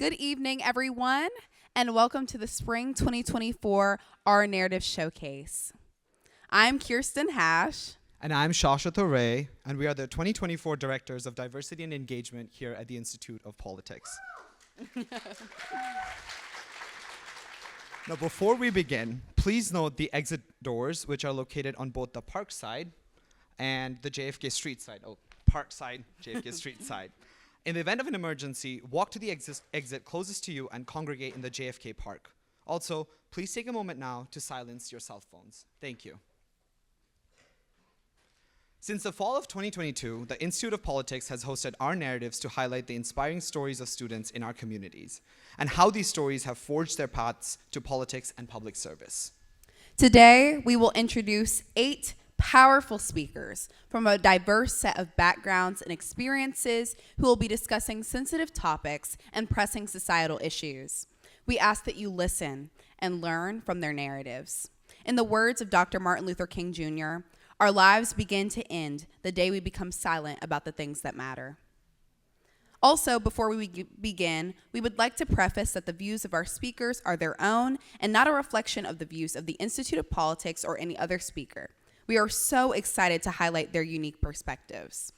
Good evening, everyone, and welcome to the Spring 2024 Our Narrative Showcase. I'm Kirsten Hash. And I'm Shashwat Ray, and we are the 2024 Directors of Diversity and Engagement here at the Institute of Politics. Now, before we begin, please note the exit doors, which are located on both the Park side and the JFK Street side. Oh, Park side, JFK Street side. In the event of an emergency, walk to the exit closest to you and congregate in the JFK Park. Also, please take a moment now to silence your cell phones. Thank you. Since the fall of 2022, the Institute of Politics has hosted Our Narratives to highlight the inspiring stories of students in our communities and how these stories have forged their paths to politics and public service. Today, we will introduce 8 powerful speakers from a diverse set of backgrounds and experiences who will be discussing sensitive topics and pressing societal issues. We ask that you listen and learn from their narratives. In the words of Dr. Martin Luther King Jr., our lives begin to end the day we become silent about the things that matter. Also, before we begin, we would like to preface that the views of our speakers are their own and not a reflection of the views of the Institute of Politics or any other speaker. We are so excited to highlight their unique perspectives.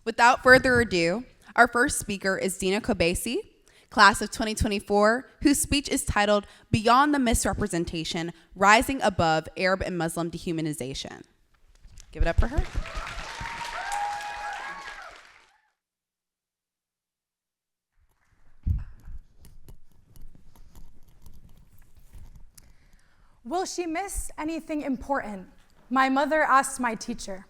Without further ado, our first speaker is Dina Kobesi, class of 2024, whose speech is titled Beyond the Misrepresentation, Rising Above Arab and Muslim Dehumanization. Give it up for her. Will she miss anything important? My mother asked my teacher.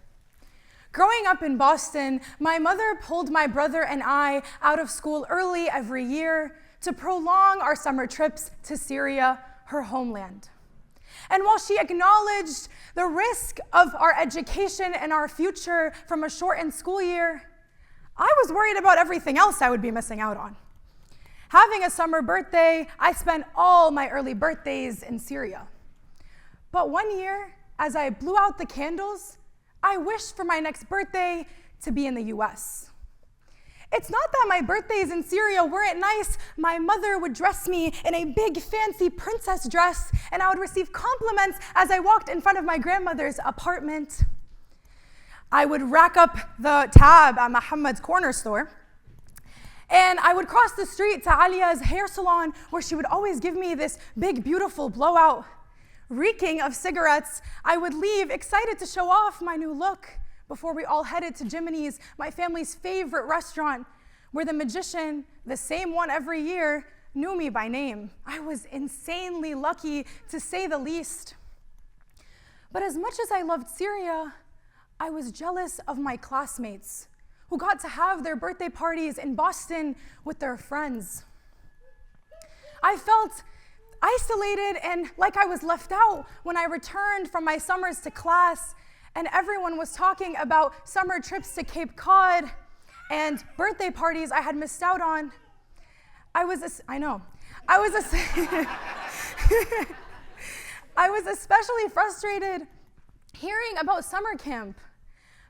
Growing up in Boston, my mother pulled my brother and I out of school early every year to prolong our summer trips to Syria, her homeland. And while she acknowledged the risk of our education and our future from a shortened school year, I was worried about everything else I would be missing out on. Having a summer birthday, I spent all my early birthdays in Syria. But one year, as I blew out the candles, I wished for my next birthday to be in the US. It's not that my birthdays in Syria weren't nice. My mother would dress me in a big fancy princess dress, and I would receive compliments as I walked in front of my grandmother's apartment. I would rack up the tab at Muhammad's corner store, and I would cross the street to Alia's hair salon, where she would always give me this big, beautiful blowout. Reeking of cigarettes, I would leave excited to show off my new look before we all headed to Jiminy's, my family's favorite restaurant, where the magician, the same one every year, knew me by name. I was insanely lucky, to say the least. But as much as I loved Syria, I was jealous of my classmates who got to have their birthday parties in Boston with their friends. I felt isolated and like I was left out when I returned from my summers to class, and everyone was talking about summer trips to Cape Cod and birthday parties I had missed out on. I was especially frustrated hearing about summer camp.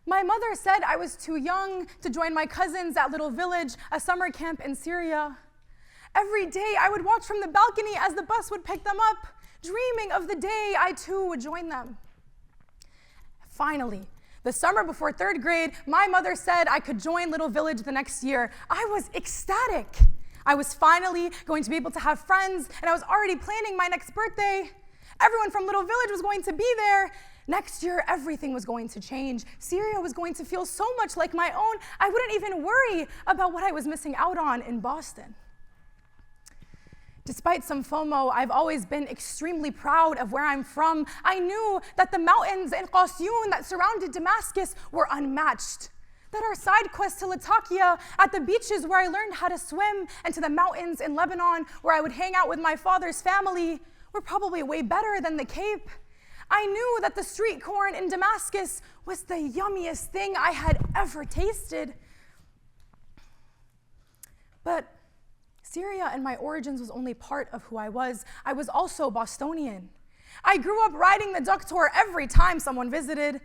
My mother said I was too young to join my cousins at Little Village, a summer camp in Syria. Every day, I would watch from the balcony as the bus would pick them up, dreaming of the day I too would join them. Finally, the summer before 3rd grade, my mother said I could join Little Village the next year. I was ecstatic. I was finally going to be able to have friends, and I was already planning my next birthday. Everyone from Little Village was going to be there. Next year, everything was going to change. Syria was going to feel so much like my own, I wouldn't even worry about what I was missing out on in Boston. Despite some FOMO, I've always been extremely proud of where I'm from. I knew that the mountains in Qasyun that surrounded Damascus were unmatched, that our side quest to Latakia, at the beaches where I learned how to swim, and to the mountains in Lebanon where I would hang out with my father's family, were probably way better than the Cape. I knew that the street corn in Damascus was the yummiest thing I had ever tasted. But Syria and my origins was only part of who I was. I was also Bostonian. I grew up riding the duck tour every time someone visited,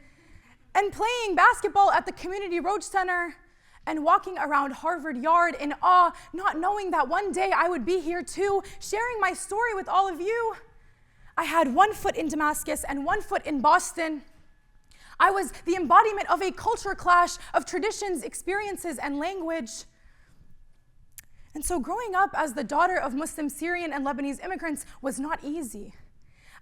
and playing basketball at the Community Roach Center, and walking around Harvard Yard in awe, not knowing that one day I would be here too, sharing my story with all of you. I had one foot in Damascus and one foot in Boston. I was the embodiment of a culture clash of traditions, experiences, and language. And so growing up as the daughter of Muslim, Syrian, and Lebanese immigrants was not easy.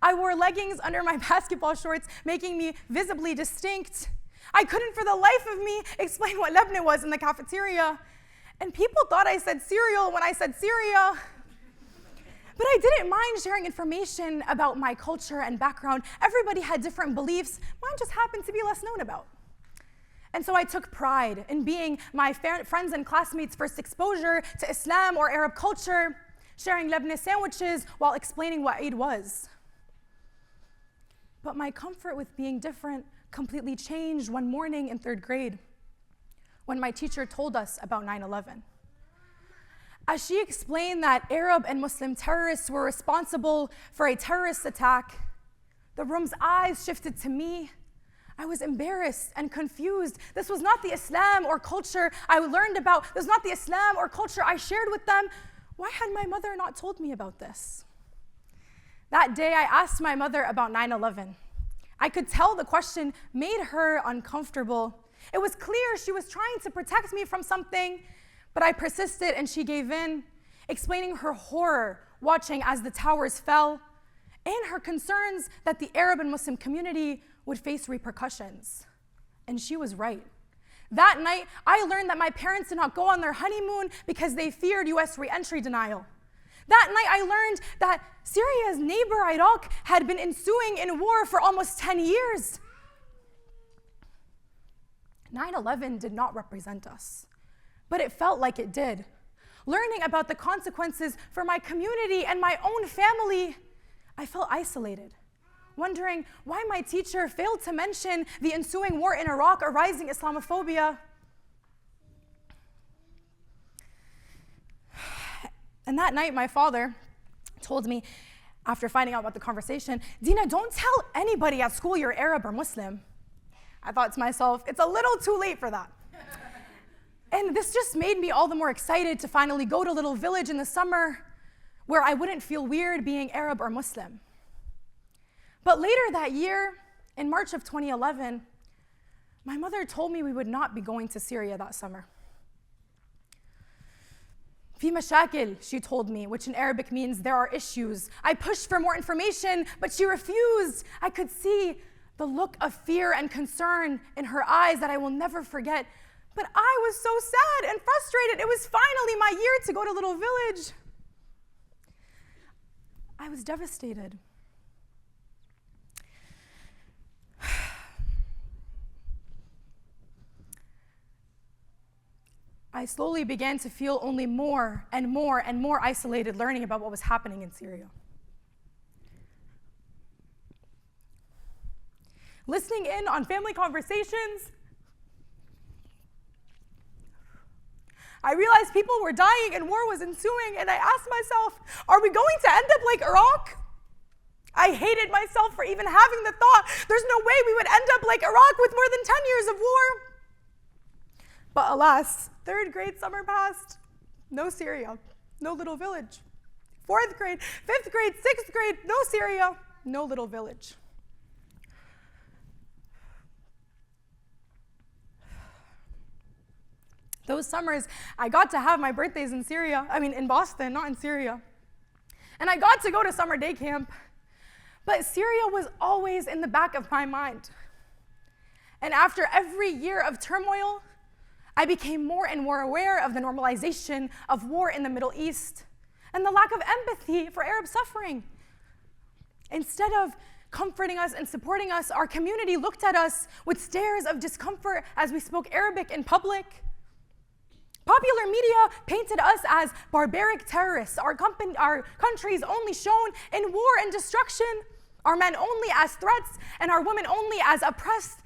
I wore leggings under my basketball shorts, making me visibly distinct. I couldn't for the life of me explain what Lebanon was in the cafeteria. And people thought I said cereal when I said Syria. But I didn't mind sharing information about my culture and background. Everybody had different beliefs. Mine just happened to be less known about. And so I took pride in being my friends and classmates' first exposure to Islam or Arab culture, sharing Lebanese sandwiches while explaining what Eid was. But my comfort with being different completely changed one morning in 3rd grade when my teacher told us about 9/11. As she explained that Arab and Muslim terrorists were responsible for a terrorist attack, the room's eyes shifted to me. I was embarrassed and confused. This was not the Islam or culture I learned about. This was not the Islam or culture I shared with them. Why had my mother not told me about this? That day, I asked my mother about 9/11. I could tell the question made her uncomfortable. It was clear she was trying to protect me from something, but I persisted and she gave in, explaining her horror watching as the towers fell and her concerns that the Arab and Muslim community would face repercussions. And she was right. That night, I learned that my parents did not go on their honeymoon because they feared US re-entry denial. That night, I learned that Syria's neighbor, Iraq, had been ensuing in war for almost 10 years. 9/11 did not represent us, but it felt like it did. Learning about the consequences for my community and my own family, I felt isolated, wondering why my teacher failed to mention the ensuing war in Iraq or rising Islamophobia. And that night, my father told me, after finding out about the conversation, Dina, don't tell anybody at school you're Arab or Muslim. I thought to myself, it's a little too late for that. And this just made me all the more excited to finally go to Little Village in the summer where I wouldn't feel weird being Arab or Muslim. But later that year, in March of 2011, my mother told me we would not be going to Syria that summer. في مشاكل, she told me, which in Arabic means there are issues. I pushed for more information, but she refused. I could see the look of fear and concern in her eyes that I will never forget. But I was so sad and frustrated. It was finally my year to go to Little Village. I was devastated. I slowly began to feel only more and more and more isolated learning about what was happening in Syria. Listening in on family conversations, I realized people were dying and war was ensuing, and I asked myself, are we going to end up like Iraq? I hated myself for even having the thought. There's no way we would end up like Iraq with more than 10 years of war. But alas, 3rd grade summer passed. No Syria, no Little Village. 4th grade, 5th grade, 6th grade, no Syria, no Little Village. Those summers, I got to have my birthdays in in Boston, not in Syria. And I got to go to summer day camp. But Syria was always in the back of my mind. And after every year of turmoil, I became more and more aware of the normalization of war in the Middle East and the lack of empathy for Arab suffering. Instead of comforting us and supporting us, our community looked at us with stares of discomfort as we spoke Arabic in public. Popular media painted us as barbaric terrorists, our countries only shown in war and destruction, our men only as threats, and our women only as oppressed.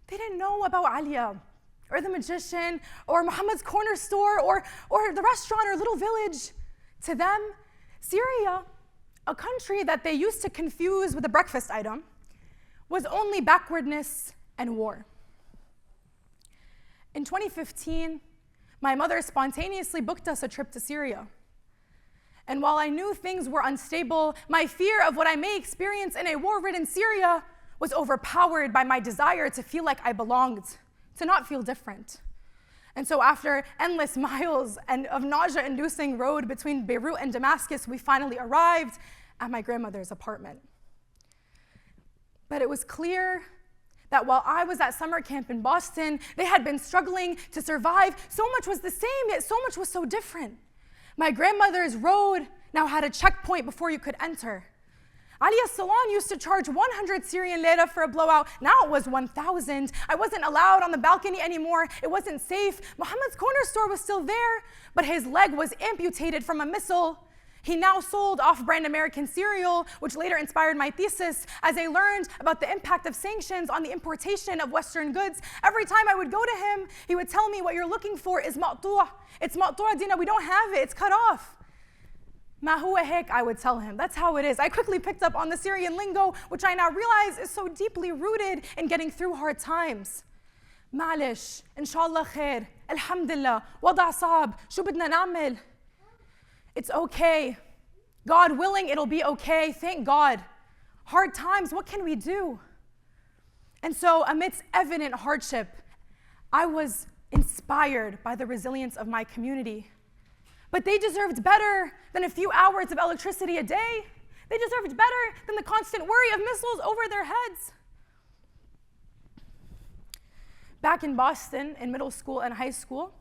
They didn't know about Alia, or the magician, or Muhammad's corner store, or the restaurant or Little Village. To them, Syria, a country that they used to confuse with a breakfast item, was only backwardness and war. In 2015, My mother spontaneously booked us a trip to Syria. And while I knew things were unstable, my fear of what I may experience in a war-ridden Syria was overpowered by my desire to feel like I belonged, to not feel different. And so after endless miles and of nausea-inducing road between Beirut and Damascus, we finally arrived at my grandmother's apartment. But it was clear that while I was at summer camp in Boston, they had been struggling to survive. So much was the same, yet so much was so different. My grandmother's road now had a checkpoint before you could enter. Alia's salon used to charge 100 Syrian lira for a blowout. Now it was 1,000. I wasn't allowed on the balcony anymore. It wasn't safe. Muhammad's corner store was still there, but his leg was amputated from a missile. He now sold off-brand American cereal, which later inspired my thesis. As I learned about the impact of sanctions on the importation of Western goods, every time I would go to him, he would tell me, what you're looking for is maqtu'a. It's maqtu'a, Dina, we don't have it, it's cut off. Ma huwa hek, I would tell him. That's how it is. I quickly picked up on the Syrian lingo, which I now realize is so deeply rooted in getting through hard times. Ma'lish, inshallah khair, alhamdulillah, wada' saab, shu badna na'mel. It's okay. God willing, it'll be okay. Thank God. Hard times, what can we do? And so, amidst evident hardship, I was inspired by the resilience of my community. But they deserved better than a few hours of electricity a day. They deserved better than the constant worry of missiles over their heads. Back in Boston, in middle school and high school,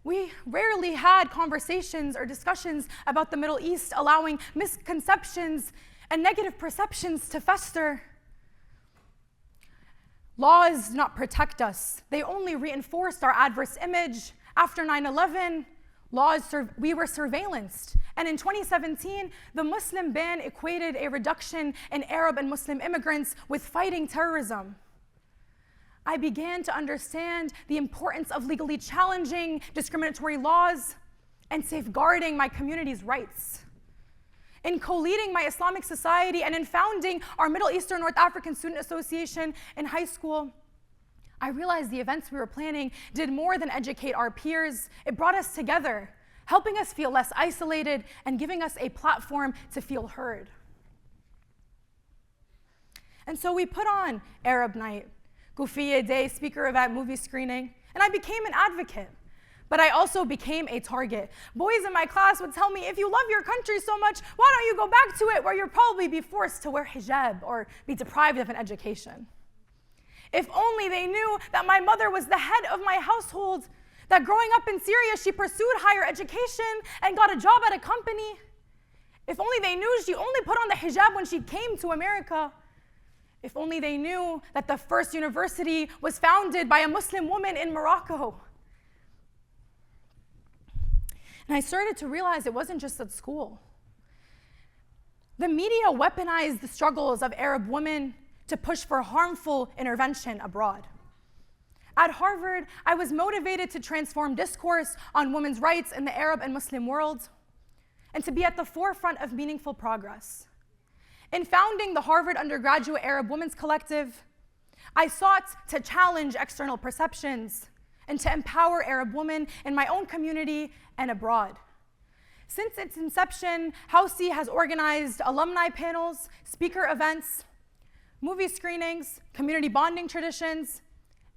we rarely had conversations or discussions about the Middle East, allowing misconceptions and negative perceptions to fester. Laws do not protect us. They only reinforced our adverse image. After 9/11, we were surveillanced. And in 2017, the Muslim ban equated a reduction in Arab and Muslim immigrants with fighting terrorism. I began to understand the importance of legally challenging discriminatory laws and safeguarding my community's rights. In co-leading my Islamic society and in founding our Middle Eastern North African Student Association in high school, I realized the events we were planning did more than educate our peers. It brought us together, helping us feel less isolated and giving us a platform to feel heard. And so we put on Arab Night, Kufiya Day, speaker event, movie screening, and I became an advocate. But I also became a target. Boys in my class would tell me, if you love your country so much, why don't you go back to it where you'll probably be forced to wear hijab or be deprived of an education? If only they knew that my mother was the head of my household, that growing up in Syria, she pursued higher education and got a job at a company. If only they knew she only put on the hijab when she came to America. If only they knew that the first university was founded by a Muslim woman in Morocco. And I started to realize it wasn't just at school. The media weaponized the struggles of Arab women to push for harmful intervention abroad. At Harvard, I was motivated to transform discourse on women's rights in the Arab and Muslim world, and to be at the forefront of meaningful progress. In founding the Harvard Undergraduate Arab Women's Collective, I sought to challenge external perceptions and to empower Arab women in my own community and abroad. Since its inception, Housi has organized alumni panels, speaker events, movie screenings, community bonding traditions,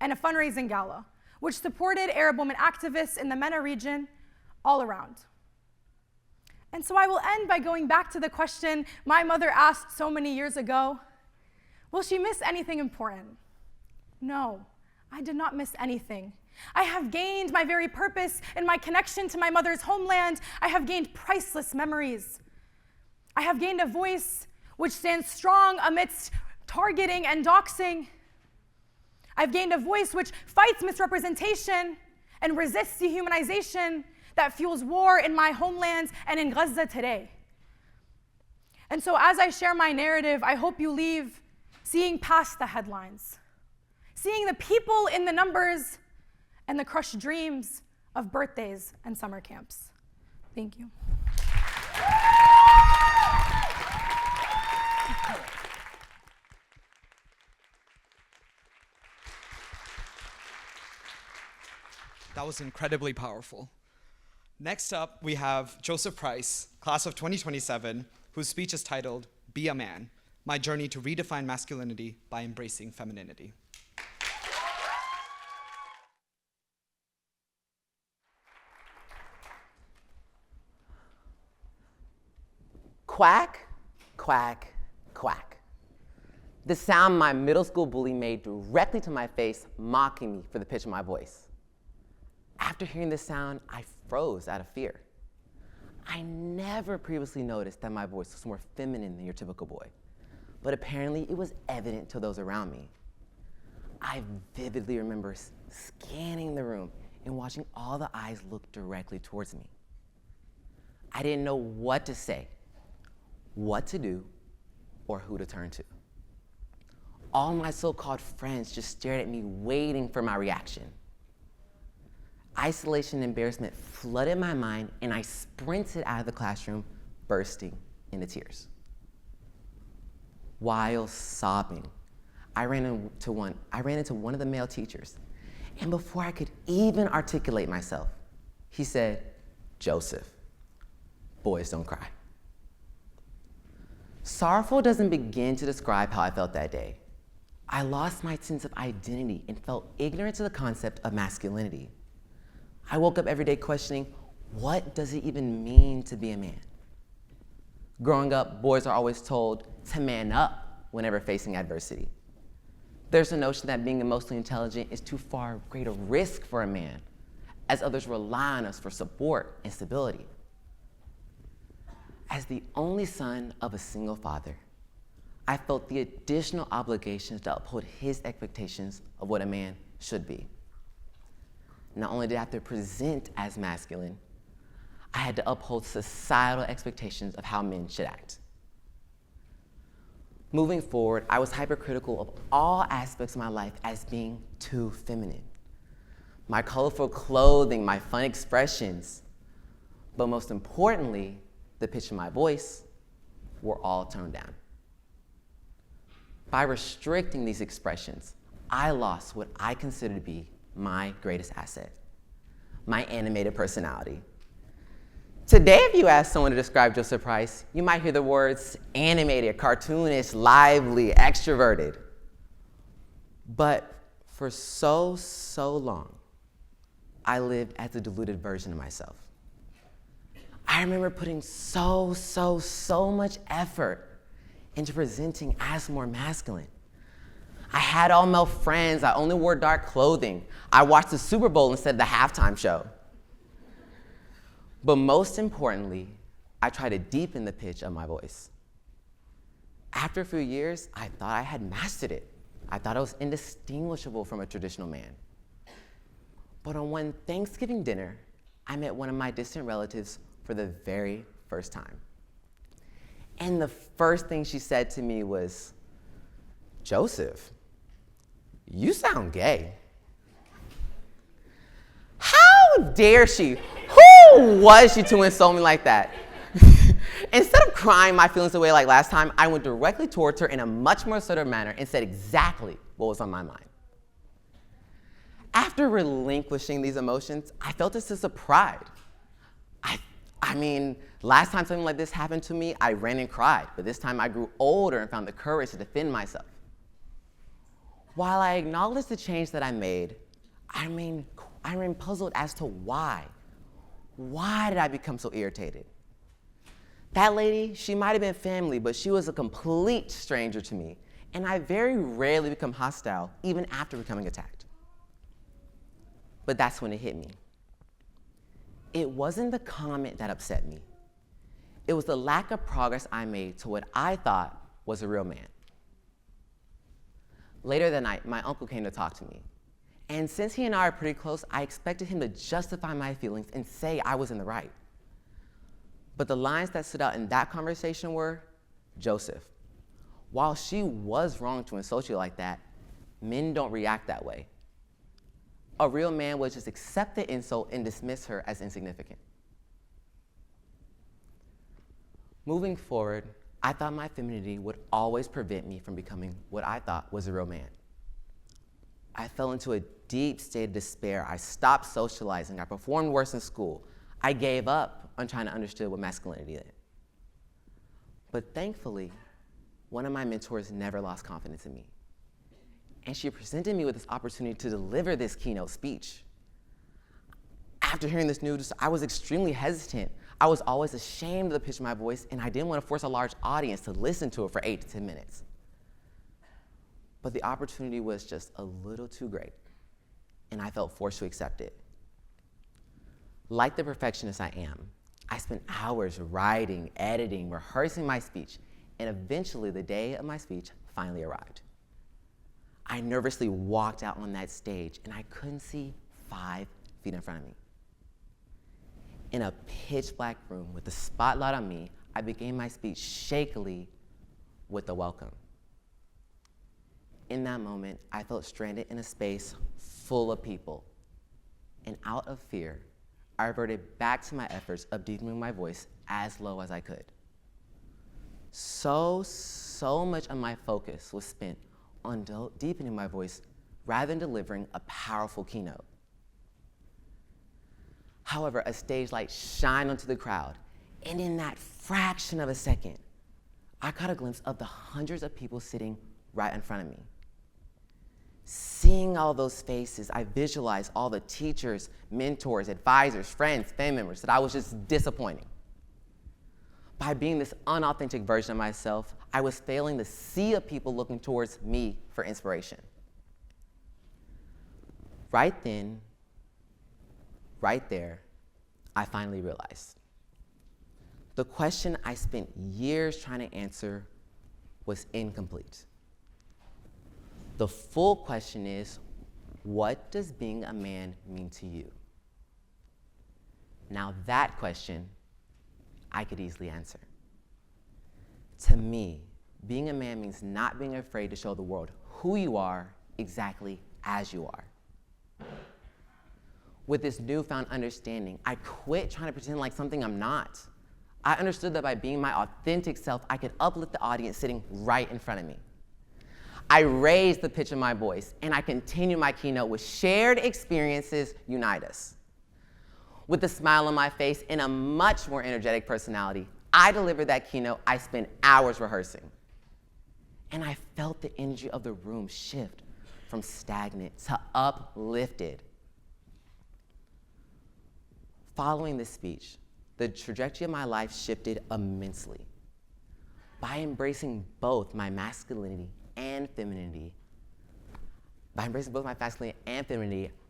and a fundraising gala, which supported Arab women activists in the MENA region all around. And so I will end by going back to the question my mother asked so many years ago: will she miss anything important? No, I did not miss anything. I have gained my very purpose in my connection to my mother's homeland. I have gained priceless memories. I have gained a voice which stands strong amidst targeting and doxing. I've gained a voice which fights misrepresentation and resists dehumanization that fuels war in my homeland and in Gaza today. And so as I share my narrative, I hope you leave seeing past the headlines, seeing the people in the numbers and the crushed dreams of birthdays and summer camps. Thank you. That was incredibly powerful. Next up, we have Joseph Price, class of 2027, whose speech is titled, Be a Man, My Journey to Redefine Masculinity by Embracing Femininity. Quack, quack, quack. The sound my middle school bully made directly to my face, mocking me for the pitch of my voice. After hearing this sound, I froze out of fear. I never previously noticed that my voice was more feminine than your typical boy, but apparently it was evident to those around me. I vividly remember scanning the room and watching all the eyes look directly towards me. I didn't know what to say, what to do, or who to turn to. All my so-called friends just stared at me, waiting for my reaction. Isolation and embarrassment flooded my mind, and I sprinted out of the classroom, bursting into tears. While sobbing, I ran into one of the male teachers, and before I could even articulate myself, he said, "Joseph, boys don't cry." Sorrowful doesn't begin to describe how I felt that day. I lost my sense of identity and felt ignorant to the concept of masculinity. I woke up every day questioning, what does it even mean to be a man? Growing up, boys are always told to man up whenever facing adversity. There's a notion that being emotionally intelligent is too far greater risk for a man, as others rely on us for support and stability. As the only son of a single father, I felt the additional obligations to uphold his expectations of what a man should be. Not only did I have to present as masculine, I had to uphold societal expectations of how men should act. Moving forward, I was hypercritical of all aspects of my life as being too feminine. My colorful clothing, my fun expressions, but most importantly, the pitch of my voice, were all toned down. By restricting these expressions, I lost what I consider to be my greatest asset, my animated personality. Today, if you ask someone to describe Joseph Price, you might hear the words animated, cartoonish, lively, extroverted. But for so long, I lived as a diluted version of myself. I remember putting so much effort into presenting as more masculine. I had all male friends. I only wore dark clothing. I watched the Super Bowl instead of the halftime show. But most importantly, I tried to deepen the pitch of my voice. After a few years, I thought I had mastered it. I thought I was indistinguishable from a traditional man. But on one Thanksgiving dinner, I met one of my distant relatives for the very first time. And the first thing she said to me was, "Joseph, you sound gay." How dare she? Who was she to insult me like that? Instead of crying my feelings away like last time, I went directly towards her in a much more assertive manner and said exactly what was on my mind. After relinquishing these emotions, I felt a sense of pride. I mean, last time something like this happened to me, I ran and cried, but this time I grew older and found the courage to defend myself. While I acknowledged the change that I made, I remain puzzled as to why. Why did I become so irritated? That lady, she might have been family, but she was a complete stranger to me, and I very rarely become hostile, even after becoming attacked. But that's when it hit me. It wasn't the comment that upset me. It was the lack of progress I made to what I thought was a real man. Later that night, my uncle came to talk to me. And since he and I are pretty close, I expected him to justify my feelings and say I was in the right. But the lines that stood out in that conversation were, "Joseph, while she was wrong to insult you like that, men don't react that way. A real man would just accept the insult and dismiss her as insignificant." Moving forward, I thought my femininity would always prevent me from becoming what I thought was a real man. I fell into a deep state of despair. I stopped socializing. I performed worse in school. I gave up on trying to understand what masculinity is. But thankfully, one of my mentors never lost confidence in me. And she presented me with this opportunity to deliver this keynote speech. After hearing this news, I was extremely hesitant. I was always ashamed of the pitch of my voice, and I didn't want to force a large audience to listen to it for 8 to 10 minutes. But the opportunity was just a little too great, and I felt forced to accept it. Like the perfectionist I am, I spent hours writing, editing, rehearsing my speech, and eventually the day of my speech finally arrived. I nervously walked out on that stage, and I couldn't see 5 feet in front of me. In a pitch black room with the spotlight on me, I began my speech shakily with a welcome. In that moment, I felt stranded in a space full of people. And out of fear, I reverted back to my efforts of deepening my voice as low as I could. So much of my focus was spent on deepening my voice rather than delivering a powerful keynote. However, a stage light shined onto the crowd, and in that fraction of a second, I caught a glimpse of the hundreds of people sitting right in front of me. Seeing all those faces, I visualized all the teachers, mentors, advisors, friends, family members that I was just disappointing. By being this unauthentic version of myself, I was failing the sea of people looking towards me for inspiration. Right then, right there, I finally realized. The question I spent years trying to answer was incomplete. The full question is, what does being a man mean to you? Now that question, I could easily answer. To me, being a man means not being afraid to show the world who you are exactly as you are. With this newfound understanding, I quit trying to pretend like something I'm not. I understood that by being my authentic self, I could uplift the audience sitting right in front of me. I raised the pitch of my voice, and I continue my keynote with shared experiences unite us. With a smile on my face and a much more energetic personality, I delivered that keynote I spent hours rehearsing. And I felt the energy of the room shift from stagnant to uplifted. Following this speech, the trajectory of my life shifted immensely. By embracing both my masculinity and femininity,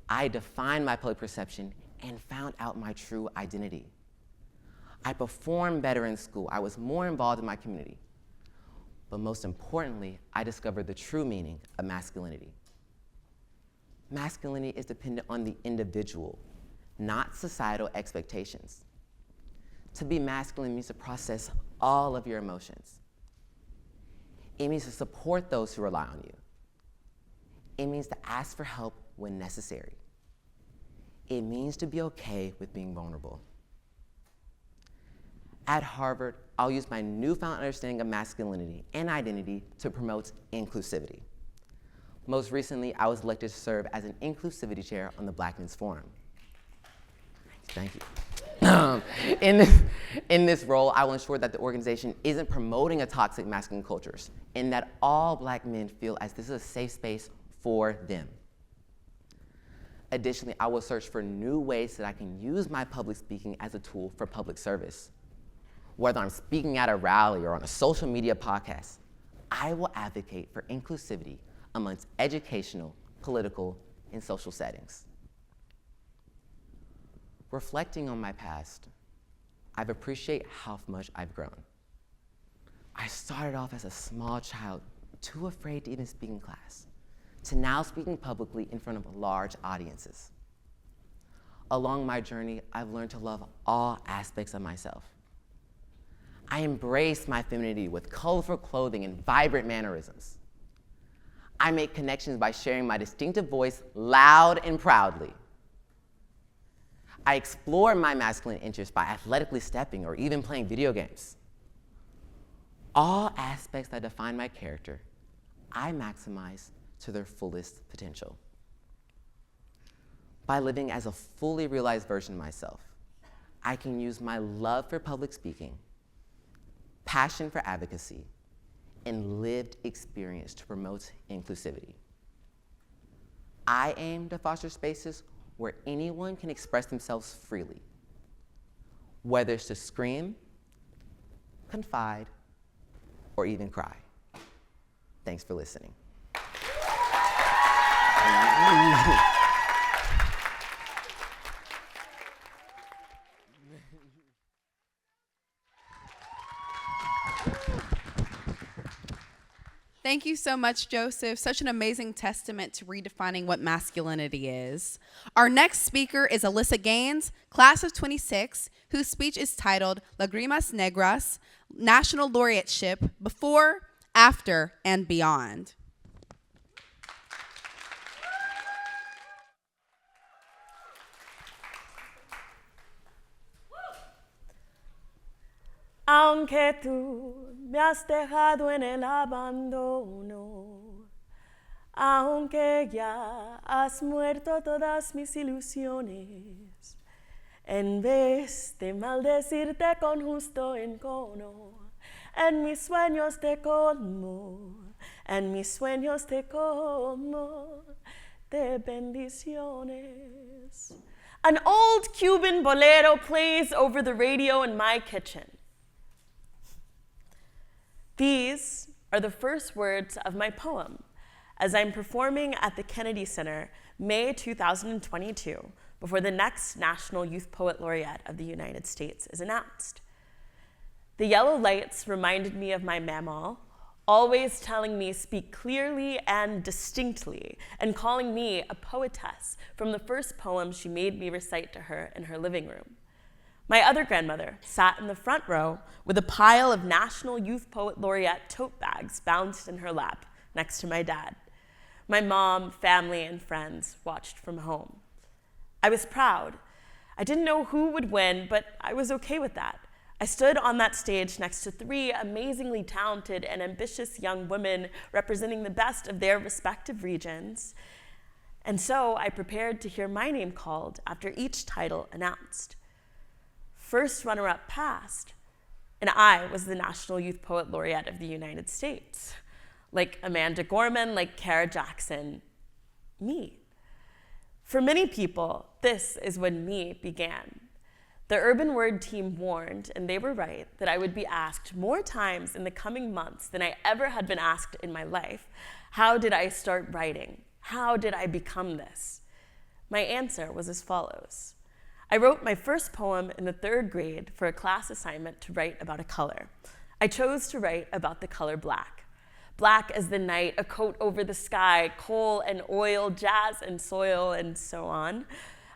I defined my public perception and found out my true identity. I performed better in school. I was more involved in my community. But most importantly, I discovered the true meaning of masculinity. Masculinity is dependent on the individual, not societal expectations. To be masculine means to process all of your emotions. It means to support those who rely on you. It means to ask for help when necessary. It means to be okay with being vulnerable. At Harvard, I'll use my newfound understanding of masculinity and identity to promote inclusivity. Most recently, I was elected to serve as an inclusivity chair on the Black Men's Forum. Thank you. In this role, I will ensure that the organization isn't promoting a toxic masculine cultures and that all Black men feel as this is a safe space for them. Additionally, I will search for new ways that I can use my public speaking as a tool for public service. Whether I'm speaking at a rally or on a social media podcast, I will advocate for inclusivity amongst educational, political, and social settings. Reflecting on my past, I've appreciated how much I've grown. I started off as a small child, too afraid to even speak in class, to now speaking publicly in front of large audiences. Along my journey, I've learned to love all aspects of myself. I embrace my femininity with colorful clothing and vibrant mannerisms. I make connections by sharing my distinctive voice loud and proudly. I explore my masculine interests by athletically stepping or even playing video games. All aspects that define my character, I maximize to their fullest potential. by living as a fully realized version of myself. I can use my love for public speaking, passion for advocacy, and lived experience to promote inclusivity. I aim to foster spaces where anyone can express themselves freely, whether it's to scream, confide, or even cry. Thanks for listening. Thank you so much, Joseph. Such an amazing testament to redefining what masculinity is. Our next speaker is Alyssa Gaines, class of 26, whose speech is titled Lagrimas Negras, National Laureateship, Before, After, and Beyond. Aunque tú me has dejado en el abandono, aunque ya has muerto todas mis ilusiones, en vez de maldecirte con justo encono, en mis sueños te colmo, en mis sueños te colmo de bendiciones. An old Cuban bolero plays over the radio in my kitchen. These are the first words of my poem as I'm performing at the Kennedy Center, May 2022, before the next National Youth Poet Laureate of the United States is announced. The yellow lights reminded me of my mamaw, always telling me speak clearly and distinctly, and calling me a poetess from the first poem she made me recite to her in her living room. My other grandmother sat in the front row with a pile of National Youth Poet Laureate tote bags bounced in her lap next to my dad. My mom, family, and friends watched from home. I was proud. I didn't know who would win, but I was okay with that. I stood on that stage next to three amazingly talented and ambitious young women representing the best of their respective regions. And so I prepared to hear my name called after each title announced. First runner-up passed, and I was the National Youth Poet Laureate of the United States. Like Amanda Gorman, like Kara Jackson, me. For many people, this is when me began. The Urban Word team warned, and they were right, that I would be asked more times in the coming months than I ever had been asked in my life, how did I start writing? How did I become this? My answer was as follows. I wrote my first poem in the 3rd grade for a class assignment to write about a color. I chose to write about the color black. Black as the night, a coat over the sky, coal and oil, jazz and soil, and so on.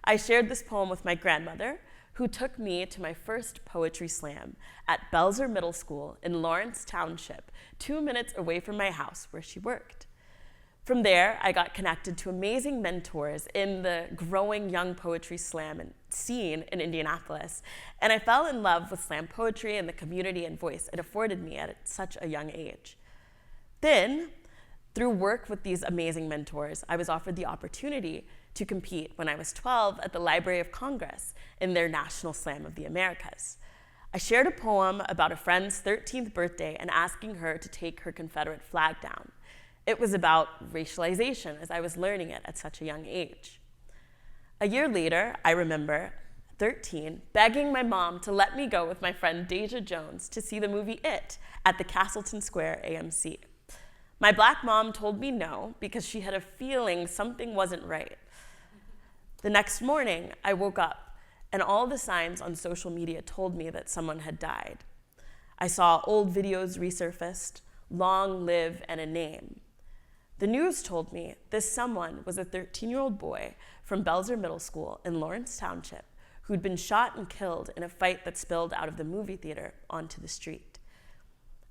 I shared this poem with my grandmother, who took me to my first poetry slam at Belzer Middle School in Lawrence Township, 2 minutes away from my house where she worked. From there, I got connected to amazing mentors in the growing young poetry slam scene in Indianapolis, and I fell in love with slam poetry and the community and voice it afforded me at such a young age. Then, through work with these amazing mentors, I was offered the opportunity to compete when I was 12 at the Library of Congress in their National Slam of the Americas. I shared a poem about a friend's 13th birthday and asking her to take her Confederate flag down. It was about racialization as I was learning it at such a young age. A year later, I remember, 13, begging my mom to let me go with my friend Deja Jones to see the movie It at the Castleton Square AMC. My black mom told me no because she had a feeling something wasn't right. The next morning, I woke up and all the signs on social media told me that someone had died. I saw old videos resurfaced, long live and a name. The news told me this someone was a 13-year-old boy from Belzer Middle School in Lawrence Township who'd been shot and killed in a fight that spilled out of the movie theater onto the street.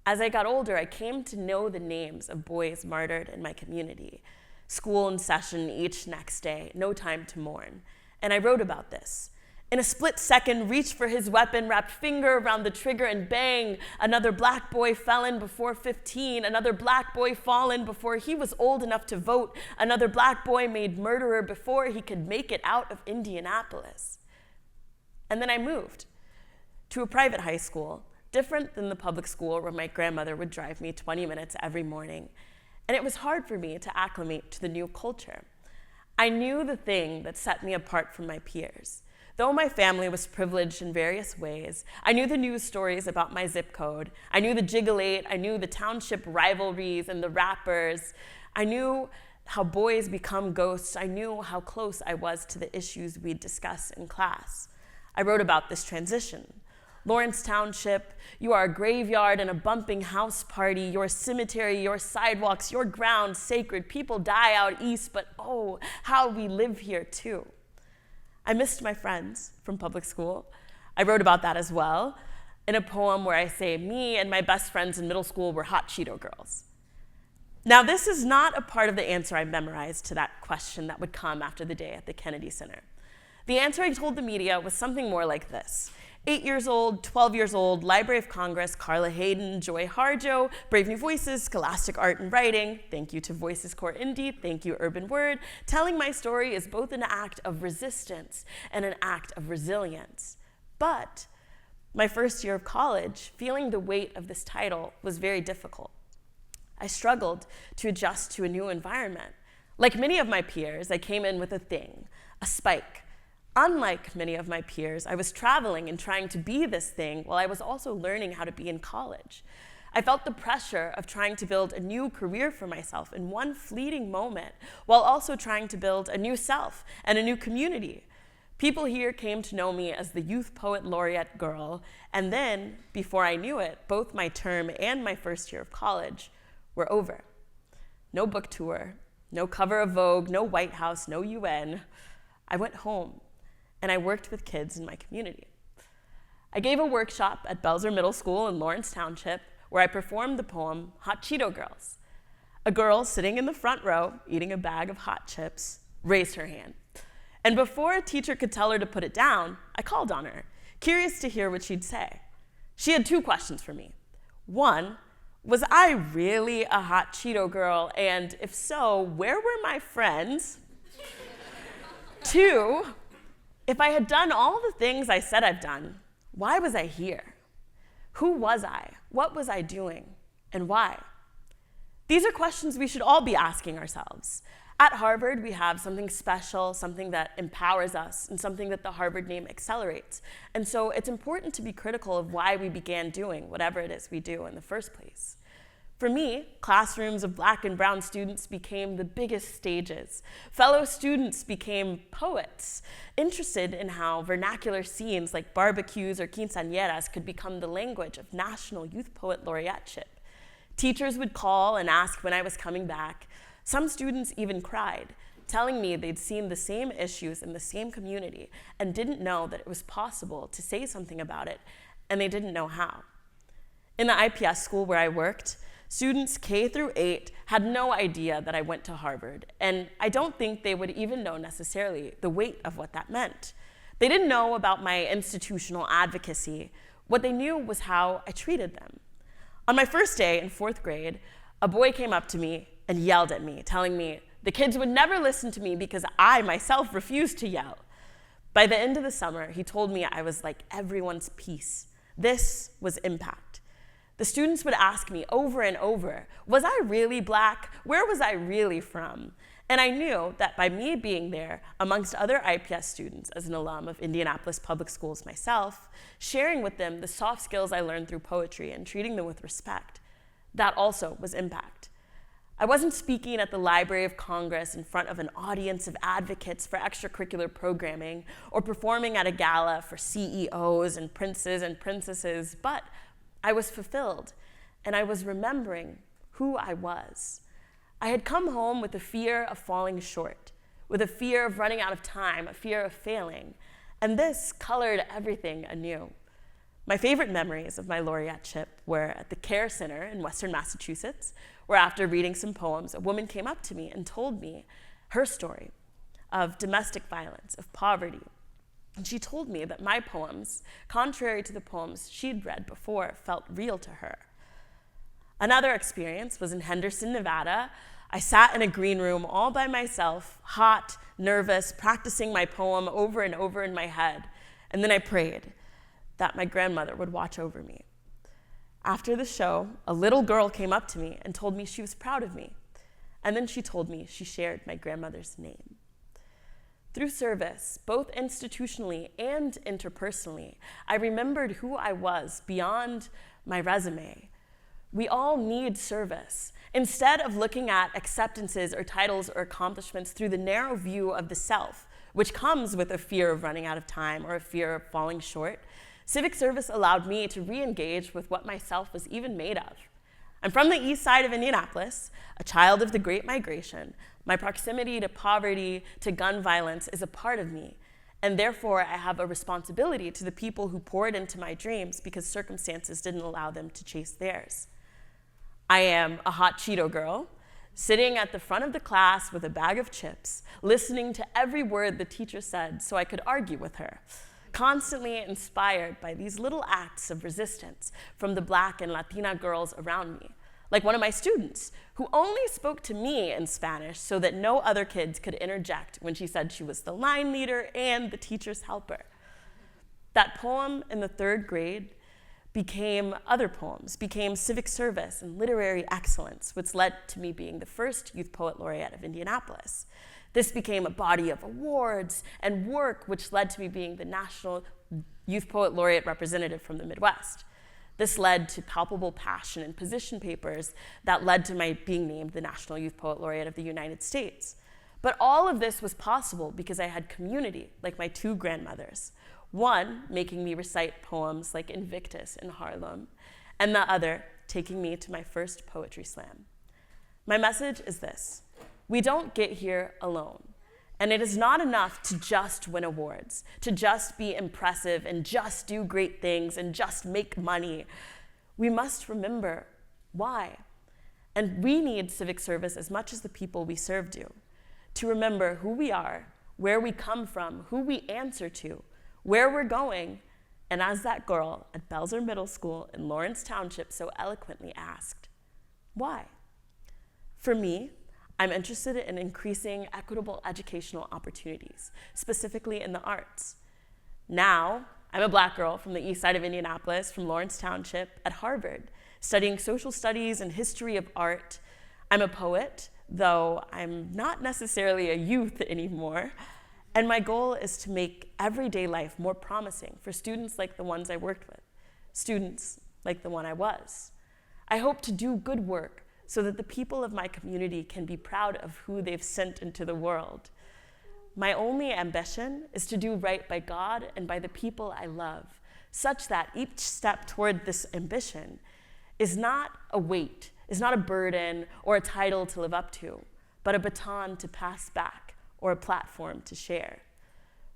As I got older, I came to know the names of boys martyred in my community. School in session each next day, no time to mourn. And I wrote about this. In a split second, reached for his weapon, wrapped finger around the trigger, and bang, another black boy felon before 15, another black boy fallen before he was old enough to vote, another black boy made murderer before he could make it out of Indianapolis. And then I moved to a private high school, different than the public school where my grandmother would drive me 20 minutes every morning. And it was hard for me to acclimate to the new culture. I knew the thing that set me apart from my peers. Though my family was privileged in various ways, I knew the news stories about my zip code. I knew the Jiggle-8, I knew the township rivalries and the rappers. I knew how boys become ghosts. I knew how close I was to the issues we'd discuss in class. I wrote about this transition. Lawrence Township, you are a graveyard and a bumping house party, your cemetery, your sidewalks, your ground sacred. People die out east, but oh, how we live here too. I missed my friends from public school. I wrote about that as well in a poem where I say me and my best friends in middle school were hot Cheeto girls. Now, this is not a part of the answer I memorized to that question that would come after the day at the Kennedy Center. The answer I told the media was something more like this. 8 years old, 12 years old, Library of Congress, Carla Hayden, Joy Harjo, Brave New Voices, Scholastic Art and Writing, thank you to Voices Core Indie, thank you Urban Word. Telling my story is both an act of resistance and an act of resilience. But my first year of college, feeling the weight of this title was very difficult. I struggled to adjust to a new environment. Like many of my peers, I came in with a thing, a spike. Unlike many of my peers, I was traveling and trying to be this thing while I was also learning how to be in college. I felt the pressure of trying to build a new career for myself in one fleeting moment, while also trying to build a new self and a new community. People here came to know me as the Youth Poet Laureate girl, and then, before I knew it, both my term and my first year of college were over. No book tour, no cover of Vogue, no White House, no UN. I went home. And I worked with kids in my community. I gave a workshop at Belzer Middle School in Lawrence Township where I performed the poem Hot Cheeto Girls. A girl sitting in the front row eating a bag of hot chips raised her hand. And before a teacher could tell her to put it down, I called on her, curious to hear what she'd say. She had 2 questions for me. One, was I really a hot Cheeto girl? And if so, where were my friends? 2, if I had done all the things I said I've done, why was I here? Who was I? What was I doing? And why? These are questions we should all be asking ourselves. At Harvard, we have something special, something that empowers us, and something that the Harvard name accelerates. And so it's important to be critical of why we began doing whatever it is we do in the first place. For me, classrooms of Black and brown students became the biggest stages. Fellow students became poets, interested in how vernacular scenes like barbecues or quinceañeras could become the language of National Youth Poet Laureateship. Teachers would call and ask when I was coming back. Some students even cried, telling me they'd seen the same issues in the same community and didn't know that it was possible to say something about it, and they didn't know how. In the IPS school where I worked, students K through 8 had no idea that I went to Harvard, and I don't think they would even know necessarily the weight of what that meant. They didn't know about my institutional advocacy. What they knew was how I treated them. On my first day in 4th grade, a boy came up to me and yelled at me, telling me the kids would never listen to me because I myself refused to yell. By the end of the summer, he told me I was like everyone's piece. This was impact. The students would ask me over and over, was I really Black? Where was I really from? And I knew that by me being there, amongst other IPS students as an alum of Indianapolis Public Schools myself, sharing with them the soft skills I learned through poetry and treating them with respect, that also was impact. I wasn't speaking at the Library of Congress in front of an audience of advocates for extracurricular programming or performing at a gala for CEOs and princes and princesses, but I was fulfilled, and I was remembering who I was. I had come home with a fear of falling short, with a fear of running out of time, a fear of failing, and this colored everything anew. My favorite memories of my laureateship were at the Care Center in Western Massachusetts, where after reading some poems, a woman came up to me and told me her story of domestic violence, of poverty. And she told me that my poems, contrary to the poems she'd read before, felt real to her. Another experience was in Henderson, Nevada. I sat in a green room all by myself, hot, nervous, practicing my poem over and over in my head. And then I prayed that my grandmother would watch over me. After the show, a little girl came up to me and told me she was proud of me. And then she told me she shared my grandmother's name. Through service, both institutionally and interpersonally, I remembered who I was beyond my resume. We all need service. Instead of looking at acceptances or titles or accomplishments through the narrow view of the self, which comes with a fear of running out of time or a fear of falling short, civic service allowed me to re-engage with what myself was even made of. I'm from the east side of Indianapolis, a child of the Great Migration. My proximity to poverty, to gun violence is a part of me, and therefore I have a responsibility to the people who poured into my dreams because circumstances didn't allow them to chase theirs. I am a hot Cheeto girl, sitting at the front of the class with a bag of chips, listening to every word the teacher said so I could argue with her, constantly inspired by these little acts of resistance from the Black and Latina girls around me, like one of my students who only spoke to me in Spanish so that no other kids could interject when she said she was the line leader and the teacher's helper. That poem in the 3rd grade became other poems, became civic service and literary excellence, which led to me being the first Youth Poet Laureate of Indianapolis. This became a body of awards and work, which led to me being the National Youth Poet Laureate representative from the Midwest. This led to palpable passion and position papers that led to my being named the National Youth Poet Laureate of the United States. But all of this was possible because I had community, like my 2 grandmothers. One making me recite poems like Invictus in Harlem, and the other taking me to my first poetry slam. My message is this: we don't get here alone. And it is not enough to just win awards, to just be impressive and just do great things and just make money. We must remember why. And we need civic service as much as the people we serve do, to remember who we are, where we come from, who we answer to, where we're going, and as that girl at Belzer Middle School in Lawrence Township so eloquently asked, why? For me, I'm interested in increasing equitable educational opportunities, specifically in the arts. Now, I'm a Black girl from the east side of Indianapolis, from Lawrence Township, at Harvard, studying social studies and history of art. I'm a poet, though I'm not necessarily a youth anymore. And my goal is to make everyday life more promising for students like the ones I worked with, students like the one I was. I hope to do good work so that the people of my community can be proud of who they've sent into the world. My only ambition is to do right by God and by the people I love, such that each step toward this ambition is not a weight, is not a burden or a title to live up to, but a baton to pass back or a platform to share.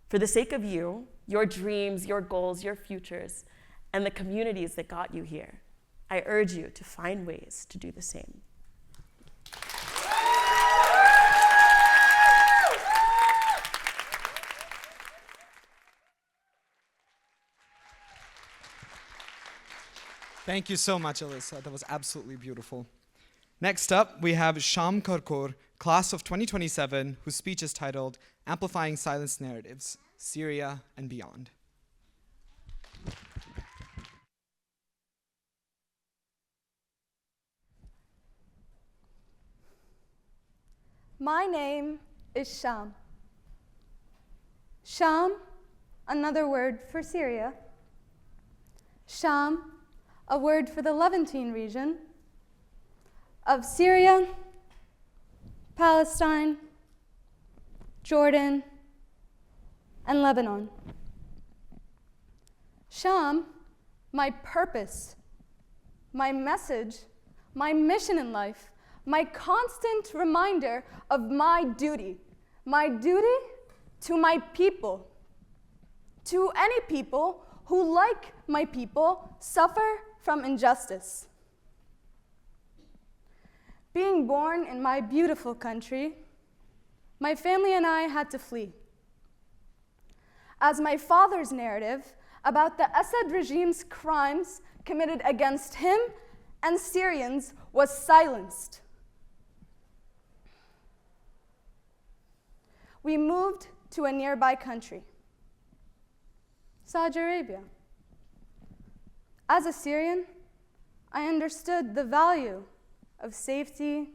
For the sake of you, your dreams, your goals, your futures, and the communities that got you here, I urge you to find ways to do the same. Thank you so much, Alyssa. That was absolutely beautiful. Next up, we have Sham Karkur, class of 2027, whose speech is titled Amplifying Silence Narratives, Syria and Beyond. My name is Sham. Sham, another word for Syria. Sham, a word for the Levantine region of Syria, Palestine, Jordan, and Lebanon. Sham, my purpose, my message, my mission in life, my constant reminder of my duty to my people, to any people who, like my people, suffer from injustice. Being born in my beautiful country, my family and I had to flee. as my father's narrative about the Assad regime's crimes committed against him and Syrians was silenced. We moved to a nearby country, Saudi Arabia. As a Syrian, I understood the value of safety,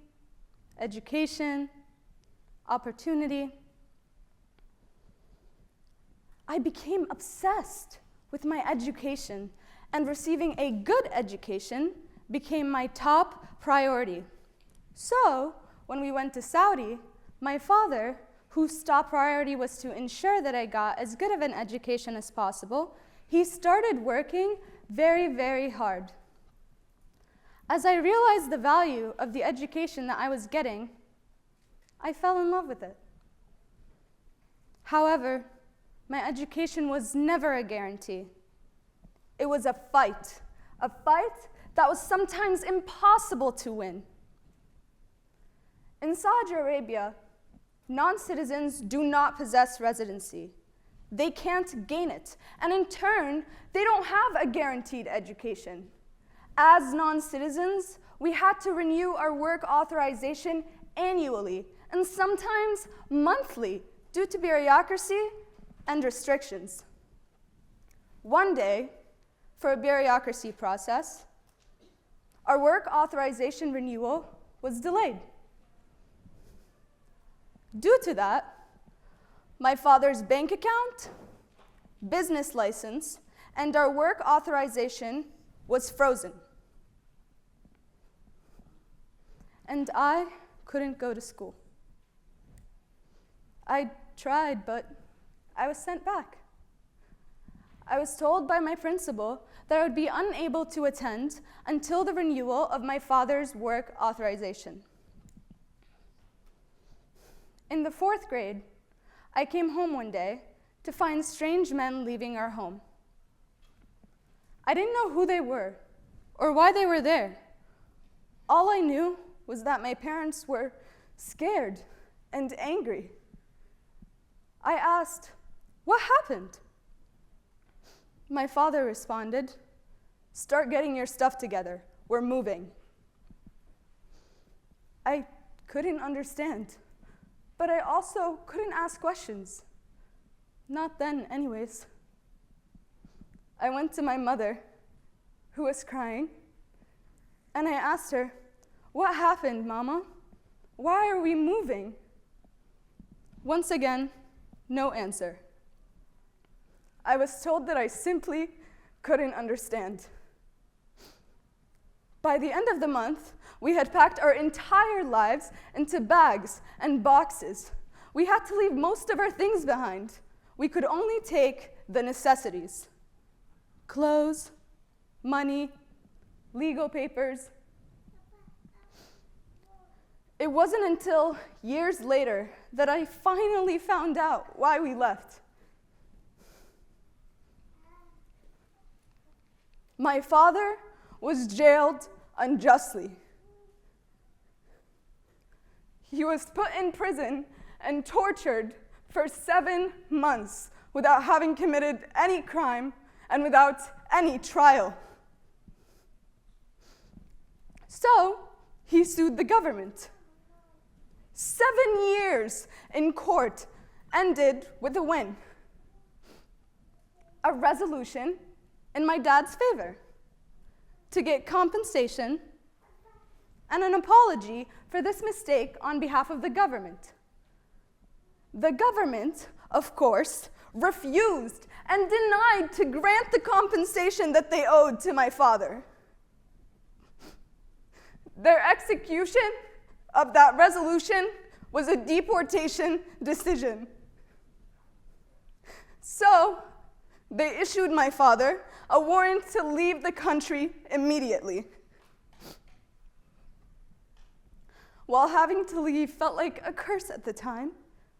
education, opportunity. I became obsessed with my education, and receiving a good education became my top priority. So, when we went to Saudi, my father, whose top priority was to ensure that I got as good of an education as possible, he started working very, very hard. As I realized the value of the education that I was getting, I fell in love with it. However, my education was never a guarantee. It was a fight that was sometimes impossible to win. In Saudi Arabia, non-citizens do not possess residency. They can't gain it, and in turn, they don't have a guaranteed education. As non-citizens, we had to renew our work authorization annually, and sometimes monthly, due to bureaucracy and restrictions. One day, for a bureaucracy process, our work authorization renewal was delayed. Due to that, my father's bank account, business license, and our work authorization was frozen. And I couldn't go to school. I tried, but I was sent back. I was told by my principal that I would be unable to attend until the renewal of my father's work authorization. In the 4th grade, I came home one day to find strange men leaving our home. I didn't know who they were or why they were there. All I knew was that my parents were scared and angry. I asked, "What happened?" My father responded, "Start getting your stuff together. We're moving." I couldn't understand, but I also couldn't ask questions. Not then, anyways. I went to my mother, who was crying, and I asked her, "What happened, Mama? Why are we moving?" Once again, no answer. I was told that I simply couldn't understand. By the end of the month, we had packed our entire lives into bags and boxes. We had to leave most of our things behind. We could only take the necessities: clothes, money, legal papers. It wasn't until years later that I finally found out why we left. My father was jailed unjustly. He was put in prison and tortured for 7 months without having committed any crime and without any trial. So he sued the government. 7 years in court ended with a win: a resolution in my dad's favor to get compensation and an apology for this mistake on behalf of the government. The government, of course, refused and denied to grant the compensation that they owed to my father. Their execution of that resolution was a deportation decision. So, they issued my father a warrant to leave the country immediately. While having to leave felt like a curse at the time,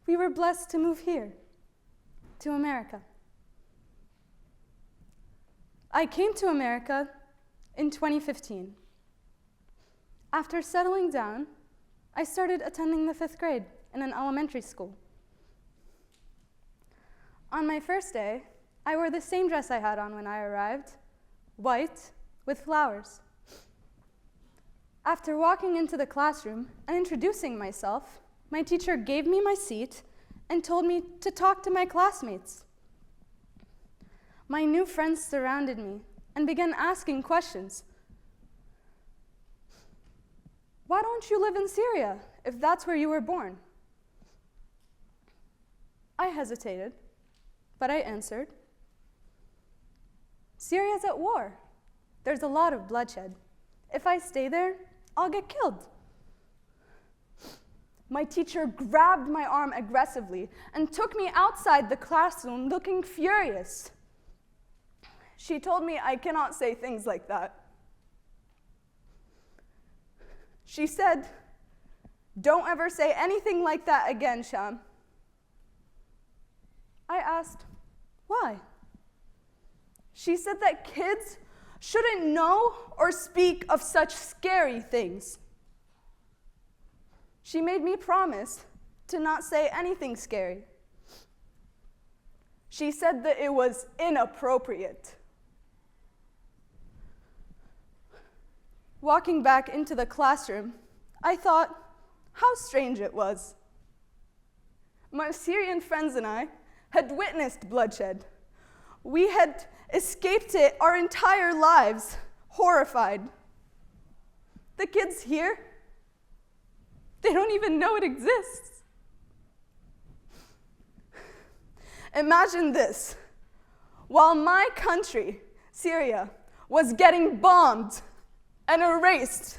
we were blessed to move here, to America. I came to America in 2015. After settling down, I started attending the 5th grade in an elementary school. On my first day, I wore the same dress I had on when I arrived, white with flowers. After walking into the classroom and introducing myself, my teacher gave me my seat and told me to talk to my classmates. My new friends surrounded me and began asking questions. Why don't you live in Syria if that's where you were born? I hesitated, but I answered, Syria's at war. There's a lot of bloodshed. If I stay there, I'll get killed. My teacher grabbed my arm aggressively and took me outside the classroom looking furious. She told me I cannot say things like that. She said, don't ever say anything like that again, Sham. I asked, why? She said that kids shouldn't know or speak of such scary things. She made me promise to not say anything scary. She said that it was inappropriate. Walking back into the classroom, I thought how strange it was. My Syrian friends and I had witnessed bloodshed. We had escaped it our entire lives, horrified. The kids here, they don't even know it exists. Imagine this. While my country, Syria, was getting bombed and erased,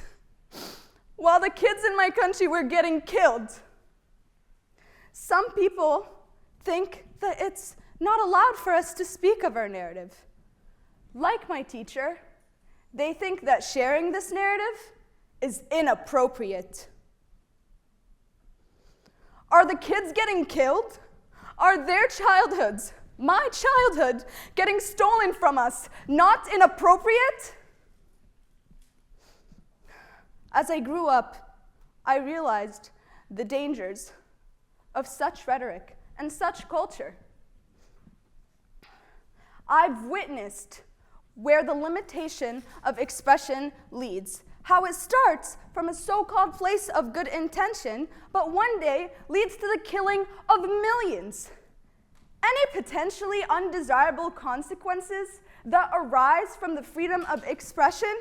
while the kids in my country were getting killed, some people think that it's not allowed for us to speak of our narrative. Like my teacher, they think that sharing this narrative is inappropriate. Are the kids getting killed? Are their childhoods, my childhood, getting stolen from us not inappropriate? As I grew up, I realized the dangers of such rhetoric and such culture. I've witnessed where the limitation of expression leads, how it starts from a so-called place of good intention, but one day leads to the killing of millions. Any potentially undesirable consequences that arise from the freedom of expression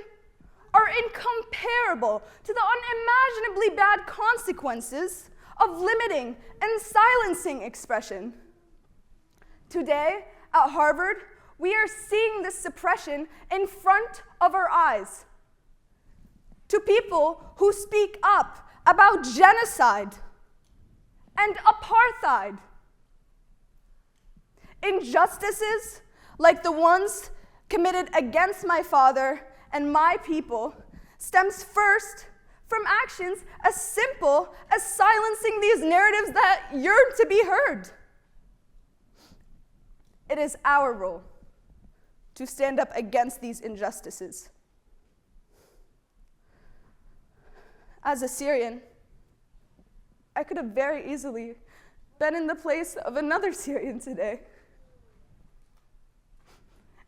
are incomparable to the unimaginably bad consequences of limiting and silencing expression. Today, at Harvard, we are seeing this suppression in front of our eyes. To people who speak up about genocide and apartheid. Injustices like the ones committed against my father and my people stems first from actions as simple as silencing these narratives that yearn to be heard. It is our role to stand up against these injustices. As a Syrian, I could have very easily been in the place of another Syrian today,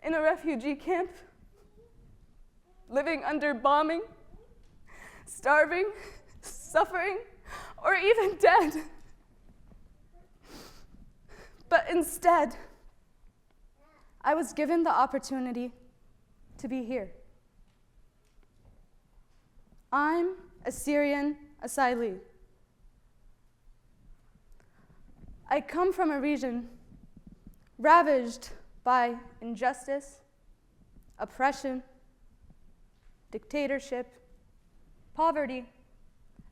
in a refugee camp, living under bombing, starving, suffering, or even dead. But instead, I was given the opportunity to be here. I'm a Syrian asylee. I come from a region ravaged by injustice, oppression, dictatorship, poverty,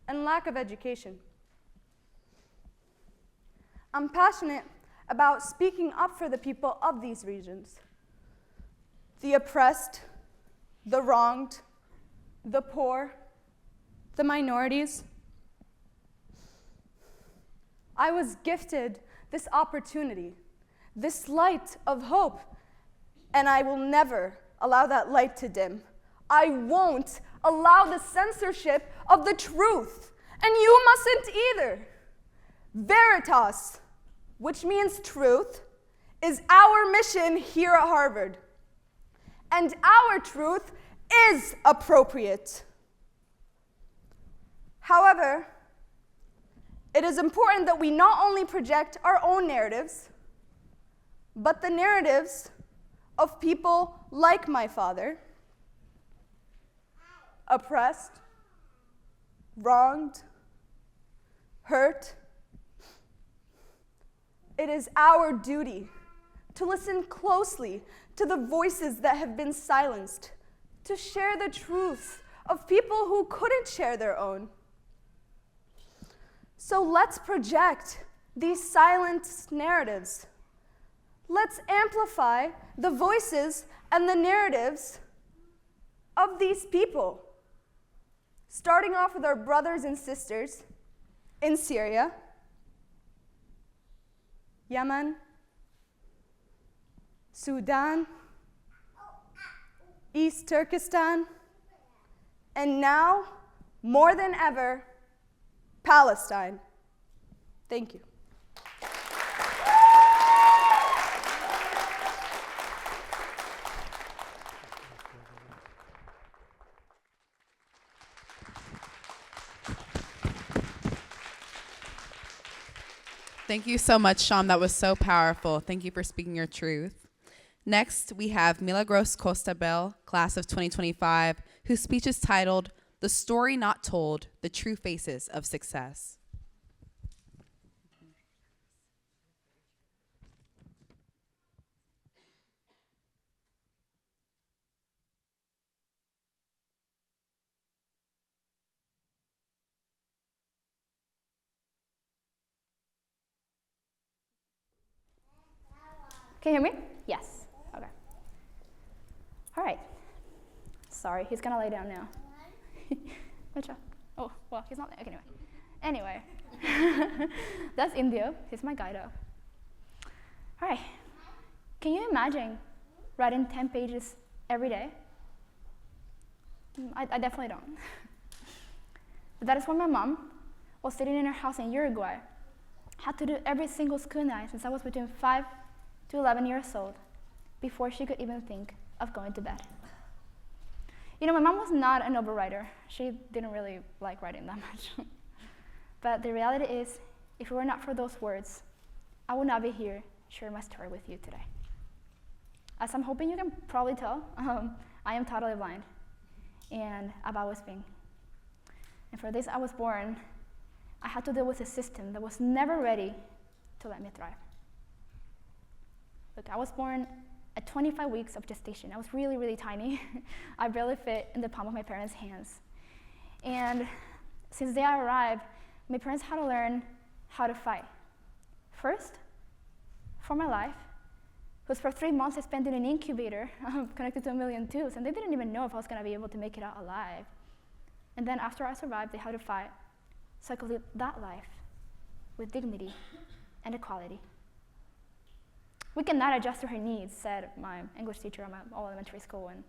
and lack of education. I'm passionate about speaking up for the people of these regions, the oppressed, the wronged, the poor, the minorities. I was gifted this opportunity, this light of hope, and I will never allow that light to dim. I won't allow the censorship of the truth, and you mustn't either. Veritas, which means truth, is our mission here at Harvard. And our truth is appropriate. However, it is important that we not only project our own narratives, but the narratives of people like my father, oppressed, wronged, hurt. It is our duty to listen closely to the voices that have been silenced, to share the truths of people who couldn't share their own. So let's project these silenced narratives. Let's amplify the voices and the narratives of these people. Starting off with our brothers and sisters in Syria, Yemen, Sudan, East Turkestan, and now, more than ever, Palestine. Thank you. Thank you so much, Sham. That was so powerful. Thank you for speaking your truth. Next, we have Milagros Costabel, class of 2025, whose speech is titled, "The Story Not Told, The True Faces of Success." Can you hear me? Yes. Okay. All right. Sorry, he's gonna lay down now. Good job. Oh, well, he's not there. Okay, anyway. That's Indio. He's my guide dog. All right. Can you imagine writing 10 pages every day? I definitely don't. But that is what my mom was sitting in her house in Uruguay. Had to do every single school night since I was between 5 to 11 years old before she could even think of going to bed. You know, my mom was not a novel writer. She didn't really like writing that much. But the reality is, if it were not for those words, I would not be here sharing my story with you today. As I'm hoping you can probably tell, I am totally blind, and I've always been. And for this I was born, I had to deal with a system that was never ready to let me thrive. Look, I was born at 25 weeks of gestation. I was really, really tiny. I barely fit in the palm of my parents' hands. And since the day I arrived, my parents had to learn how to fight. First, for my life, because for 3 months I spent in an incubator connected to a million tubes, and they didn't even know if I was gonna be able to make it out alive. And then after I survived, they had to fight so I could live that life with dignity and equality. We cannot adjust to her needs, said my English teacher at my all elementary school. And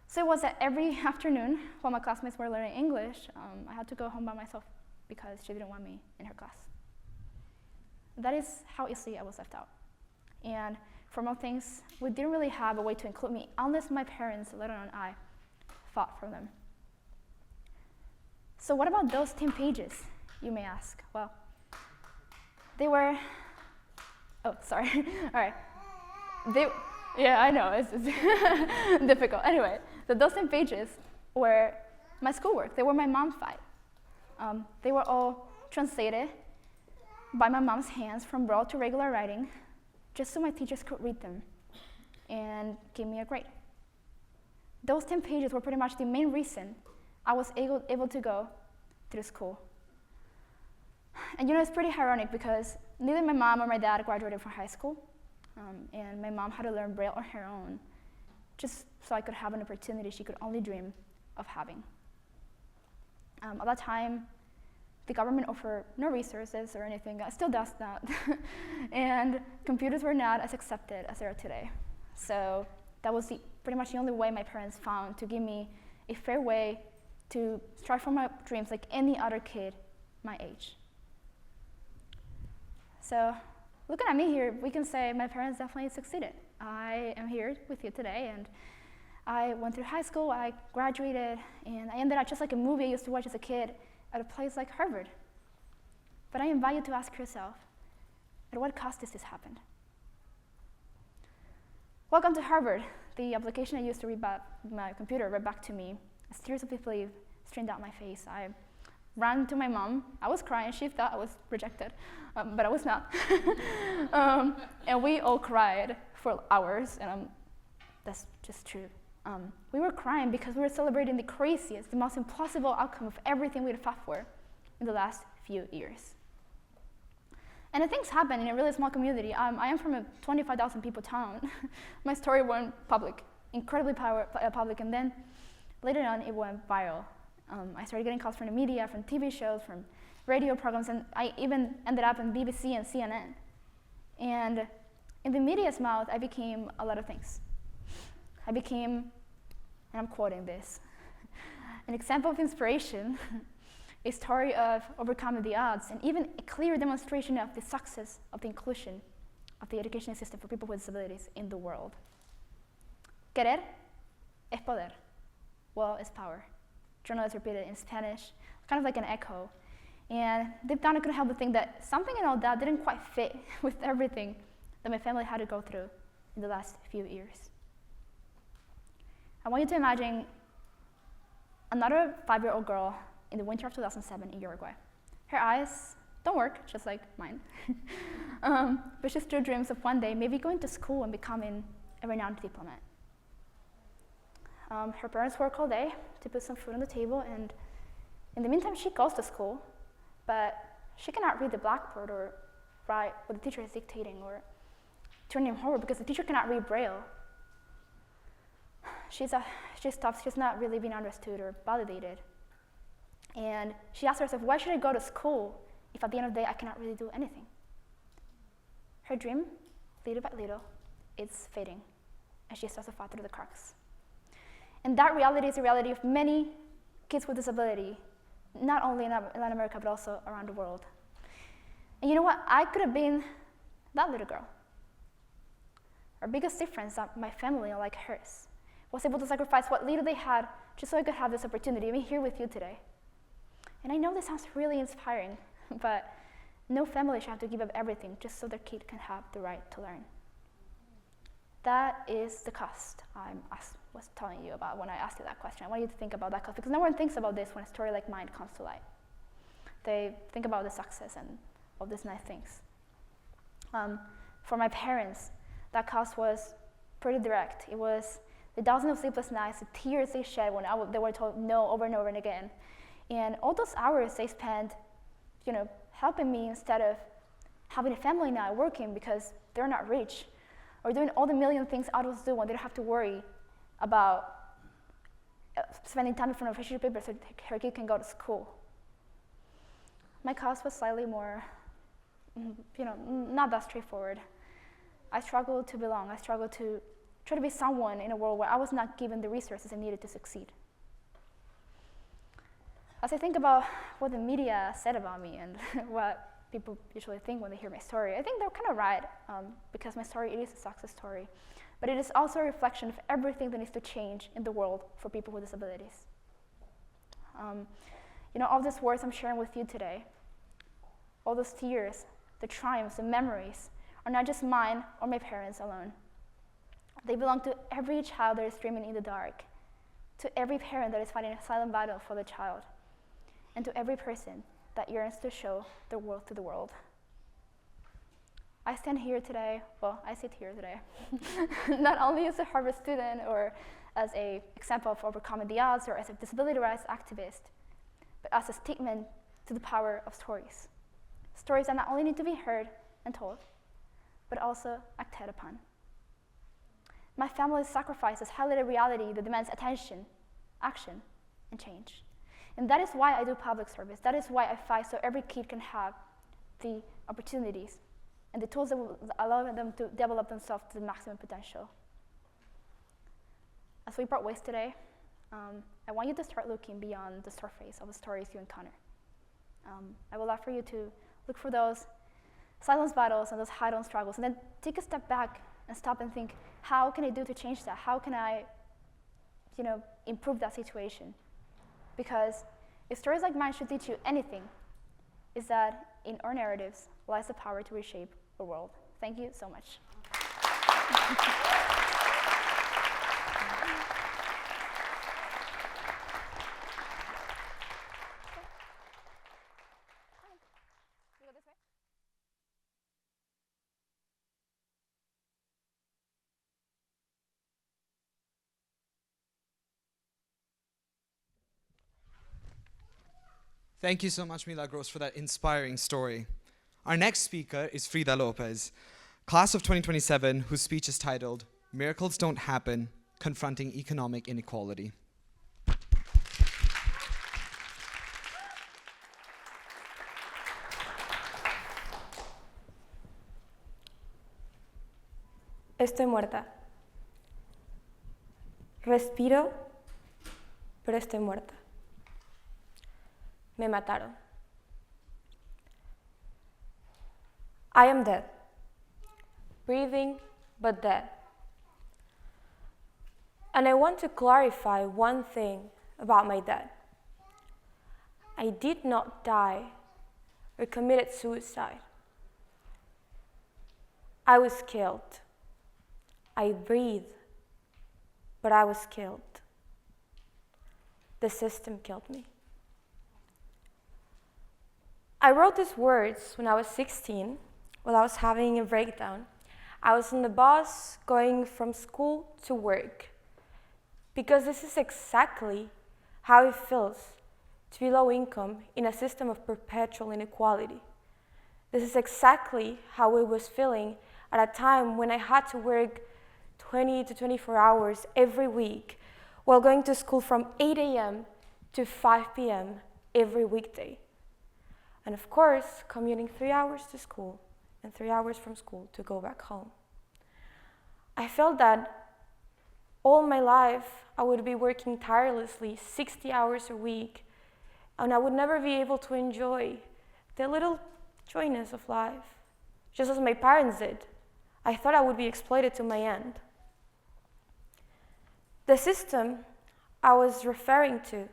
so it was that every afternoon, while my classmates were learning English, I had to go home by myself because she didn't want me in her class. That is how easily I was left out. And for most things, we didn't really have a way to include me unless my parents, let alone I, fought for them. So what about those 10 pages, you may ask? Well, they were, oh, sorry, all right. Yeah, I know, it's difficult. Anyway, so those 10 pages were my schoolwork. They were my mom's fight. They were all translated by my mom's hands from Braille to regular writing, just so my teachers could read them and give me a grade. Those 10 pages were pretty much the main reason I was able to go through school. And you know, it's pretty ironic because neither my mom or my dad graduated from high school, and my mom had to learn Braille on her own, just so I could have an opportunity she could only dream of having. At that time, the government offered no resources or anything. It still does not. And computers were not as accepted as they are today. So that was pretty much the only way my parents found to give me a fair way to strive for my dreams like any other kid my age. So looking at me here, we can say my parents definitely succeeded. I am here with you today, and I went through high school, I graduated, and I ended up just like a movie I used to watch as a kid at a place like Harvard. But I invite you to ask yourself, at what cost does this happen? Welcome to Harvard. The application I used to read my computer read back to me. As tears of disbelief streamed down my face. I ran to my mom. I was crying. She thought I was rejected, but I was not. And we all cried for hours, and that's just true. We were crying because we were celebrating the craziest, the most impossible outcome of everything we'd fought for in the last few years. And things happen in a really small community. I am from a 25,000 people town. My story went public, incredibly public, and then later on it went viral. I started getting calls from the media, from TV shows, from radio programs, and I even ended up on BBC and CNN. And in the media's mouth, I became a lot of things. I became, and I'm quoting this, an example of inspiration, a story of overcoming the odds, and even a clear demonstration of the success of the inclusion of the education system for people with disabilities in the world. Querer es poder. Will is power. Journalists repeated in Spanish, kind of like an echo. And deep down I couldn't help but think that something in all that didn't quite fit with everything that my family had to go through in the last few years. I want you to imagine another 5-year-old girl in the winter of 2007 in Uruguay. Her eyes don't work, just like mine. But she still dreams of one day maybe going to school and becoming a renowned diplomat. Her parents work all day to put some food on the table, and in the meantime she goes to school, but she cannot read the blackboard or write what the teacher is dictating or turn in homework because the teacher cannot read Braille. She stops, she's not really being understood or validated. And she asks herself, why should I go to school if at the end of the day I cannot really do anything? Her dream, little by little, is fading, and she starts to fall through the cracks. And that reality is the reality of many kids with disability, not only in Latin America, but also around the world. And you know what? I could have been that little girl. Our biggest difference that my family, like hers, was able to sacrifice what little they had just so I could have this opportunity. I'm here with you today. And I know this sounds really inspiring, but no family should have to give up everything just so their kid can have the right to learn. That is the cost I was telling you about when I asked you that question. I want you to think about that cost, because no one thinks about this when a story like mine comes to light. They think about the success and all these nice things. For my parents, that cost was pretty direct. It was the dozens of sleepless nights, the tears they shed when they were told no over and over and again. And all those hours they spent, helping me instead of having a family now working because they're not rich, or doing all the million things adults do when they don't have to worry about spending time in front of a sheet of paper so her kid can go to school. My cost was slightly more, not that straightforward. I struggled to belong. I struggled to try to be someone in a world where I was not given the resources I needed to succeed. As I think about what the media said about me and what people usually think when they hear my story, I think they're kind of right, because my story, it is a success story. But it is also a reflection of everything that needs to change in the world for people with disabilities. All these words I'm sharing with you today, all those tears, the triumphs, the memories, are not just mine or my parents alone. They belong to every child that is dreaming in the dark, to every parent that is fighting a silent battle for the child, and to every person that yearns to show their worth to the world. I sit here today, not only as a Harvard student or as an example of overcoming the odds or as a disability rights activist, but as a statement to the power of stories. Stories that not only need to be heard and told, but also acted upon. My family's sacrifices highlight a reality that demands attention, action, and change. And that is why I do public service. That is why I fight so every kid can have the opportunities and the tools that will allow them to develop themselves to the maximum potential. As we part ways today, I want you to start looking beyond the surface of the stories you encounter. I would love for you to look for those silence battles and those hide-on struggles, and then take a step back and stop and think, how can I do to change that? How can I, improve that situation? Because if stories like mine should teach you anything, is that in our narratives lies the power to reshape the world. Thank you so much. Thank you so much, Milagros, for that inspiring story. Our next speaker is Frida Lopez, class of 2027, whose speech is titled, Miracles Don't Happen, Confronting Economic Inequality. Estoy muerta. Respiro, pero estoy muerta. Me mataron. I am dead. Breathing, but dead. And I want to clarify one thing about my death. I did not die or committed suicide. I was killed. I breathe, but I was killed. The system killed me. I wrote these words when I was 16, while I was having a breakdown. I was on the bus going from school to work, because this is exactly how it feels to be low income in a system of perpetual inequality. This is exactly how it was feeling at a time when I had to work 20 to 24 hours every week while going to school from 8 a.m. to 5 p.m. every weekday. And of course, commuting 3 hours to school and 3 hours from school to go back home. I felt that all my life I would be working tirelessly 60 hours a week, and I would never be able to enjoy the little joyness of life, just as my parents did. I thought I would be exploited to my end. The system I was referring to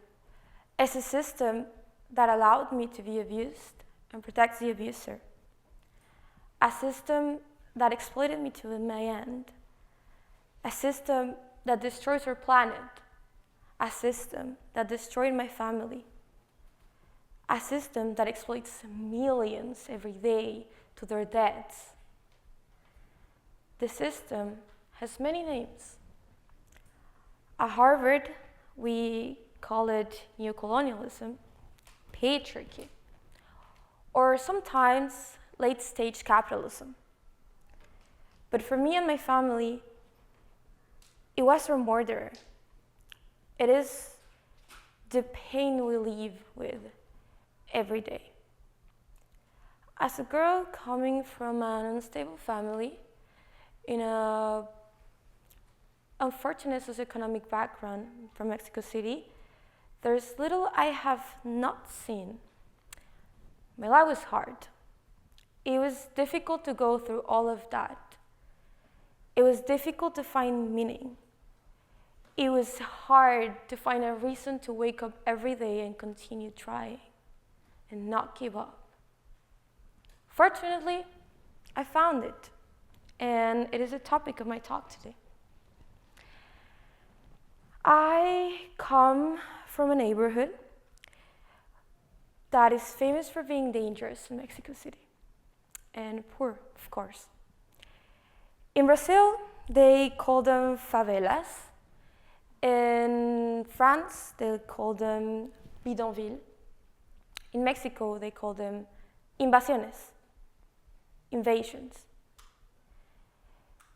is a system that allowed me to be abused and protects the abuser. A system that exploited me to my end. A system that destroys our planet. A system that destroyed my family. A system that exploits millions every day to their deaths. The system has many names. At Harvard, we call it neocolonialism, patriarchy, or sometimes late-stage capitalism. But for me and my family, it was our murder. It is the pain we live with every day. As a girl coming from an unstable family in a unfortunate socioeconomic background from Mexico City, there's little I have not seen. My life was hard. It was difficult to go through all of that. It was difficult to find meaning. It was hard to find a reason to wake up every day and continue trying and not give up. Fortunately, I found it, and it is a topic of my talk today. I come from a neighborhood that is famous for being dangerous in Mexico City, and poor, of course. In Brazil, they call them favelas. In France, they call them bidonville. In Mexico, they call them invasiones, invasions.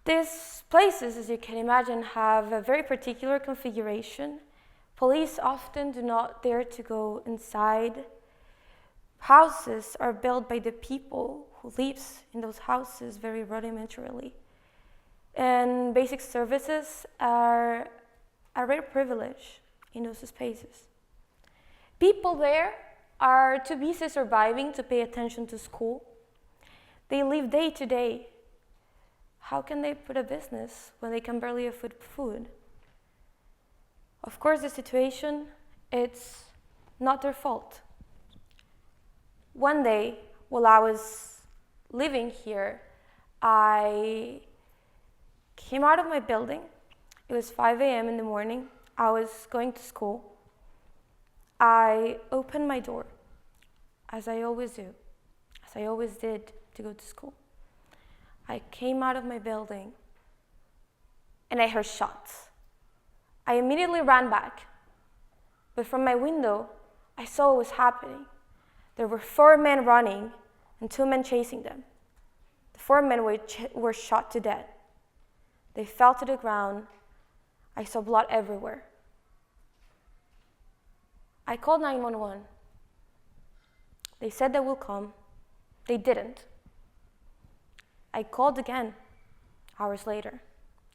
These places, as you can imagine, have a very particular configuration. Police often do not dare to go inside. Houses are built by the people who lives in those houses very rudimentarily. And basic services are a rare privilege in those spaces. People there are too busy surviving to pay attention to school. They live day to day. How can they put a business when they can barely afford food? Of course, the situation, it's not their fault. One day, while I was living here, I came out of my building. It was 5 a.m. in the morning. I was going to school. I opened my door, as I always do, as I always did to go to school. I came out of my building, and I heard shots. I immediately ran back, but from my window, I saw what was happening. There were 4 men running and 2 men chasing them. The 4 men were shot to death. They fell to the ground. I saw blood everywhere. I called 911. They said they will come. They didn't. I called again, hours later.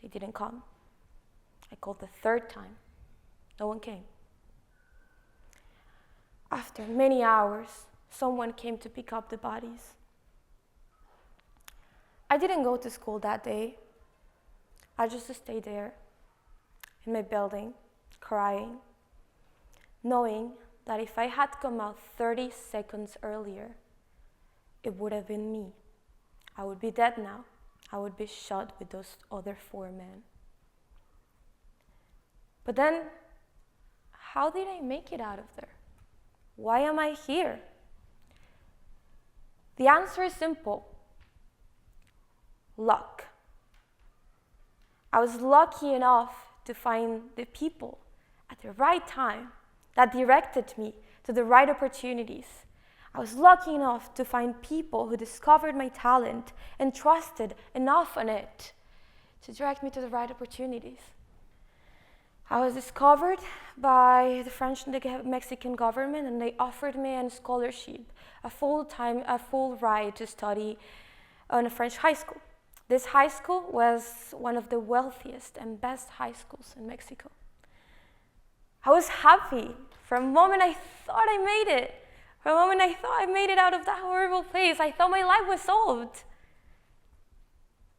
They didn't come. I called the 3rd time. No one came. After many hours, someone came to pick up the bodies. I didn't go to school that day. I just stayed there in my building, crying, knowing that if I had come out 30 seconds earlier, it would have been me. I would be dead now. I would be shot with those other 4 men. But then, how did I make it out of there? Why am I here? The answer is simple. Luck. I was lucky enough to find the people at the right time that directed me to the right opportunities. I was lucky enough to find people who discovered my talent and trusted enough in it to direct me to the right opportunities. I was discovered by the French and the Mexican government, and they offered me a scholarship, a full ride to study in a French high school. This high school was one of the wealthiest and best high schools in Mexico. I was happy. For a moment, I thought I made it. For a moment, I thought I made it out of that horrible place. I thought my life was solved.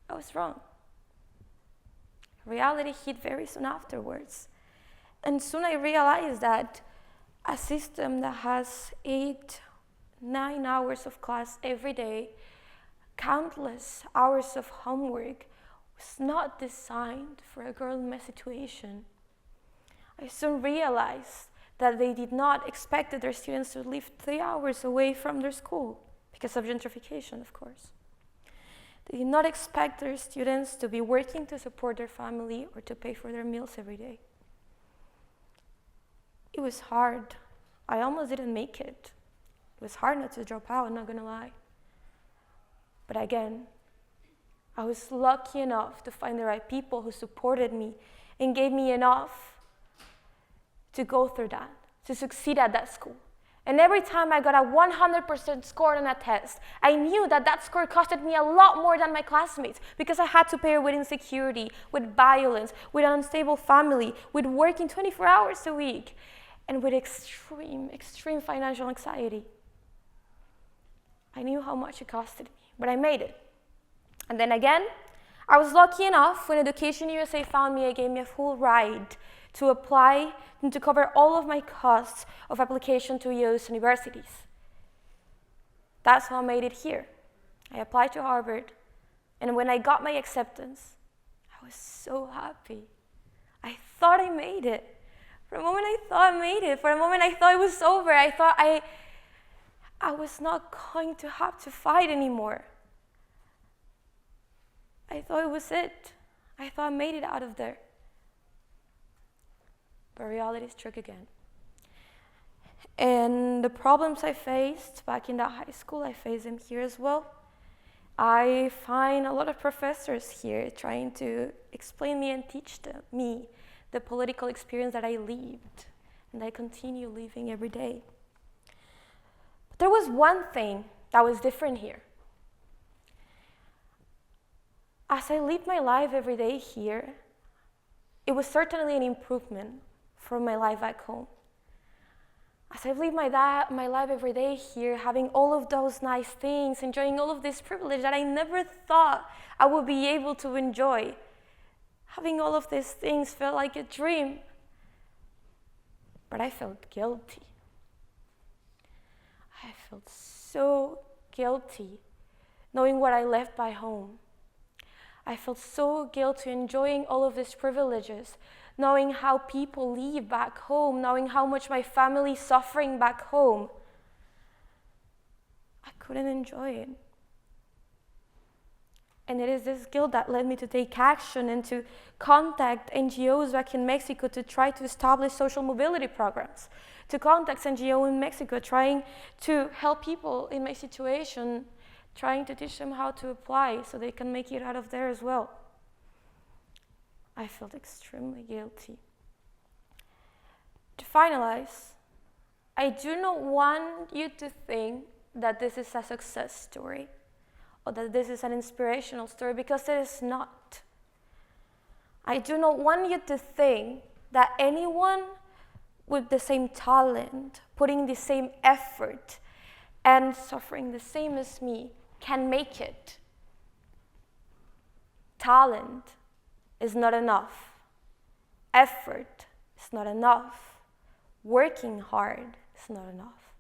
I was wrong. Reality hit very soon afterwards. And soon I realized that a system that has 8, 9 hours of class every day, countless hours of homework, was not designed for a girl in my situation. I soon realized that they did not expect their students to live 3 hours away from their school, because of gentrification, of course. They did not expect their students to be working to support their family or to pay for their meals every day. It was hard. I almost didn't make it. It was hard not to drop out, I'm not gonna lie. But again, I was lucky enough to find the right people who supported me and gave me enough to go through that, to succeed at that school. And every time I got a 100% score on a test, I knew that that score costed me a lot more than my classmates, because I had to pay with insecurity, with violence, with an unstable family, with working 24 hours a week, and with extreme financial anxiety. I knew how much it costed me, but I made it. And then again, I was lucky enough when Education USA found me and gave me a full ride to apply and to cover all of my costs of application to US universities. That's how I made it here. I applied to Harvard, and when I got my acceptance, I was so happy. I thought I made it. For a moment I thought I made it. For a moment I thought it was over. I thought I was not going to have to fight anymore. I thought it was it. I thought I made it out of there. But reality struck again. And the problems I faced back in that high school, I face them here as well. I find a lot of professors here trying to explain me and teach me the political experience that I lived and I continue living every day. But there was one thing that was different here. As I lived my life every day here, it was certainly an improvement from my life back home. As I've lived my life every day here, having all of those nice things, enjoying all of this privilege that I never thought I would be able to enjoy, having all of these things felt like a dream. But I felt guilty. I felt so guilty knowing what I left by home. I felt so guilty enjoying all of these privileges, knowing how people live back home, knowing how much my family is suffering back home. I couldn't enjoy it. And it is this guilt that led me to take action and to contact NGOs back in Mexico to try to establish social mobility programs, to contact NGOs in Mexico trying to help people in my situation, trying to teach them how to apply so they can make it out of there as well. I felt extremely guilty. To finalize, I do not want you to think that this is a success story or that this is an inspirational story, because it is not. I do not want you to think that anyone with the same talent, putting the same effort, and suffering the same as me can make it. Talent is not enough. Effort is not enough. Working hard is not enough.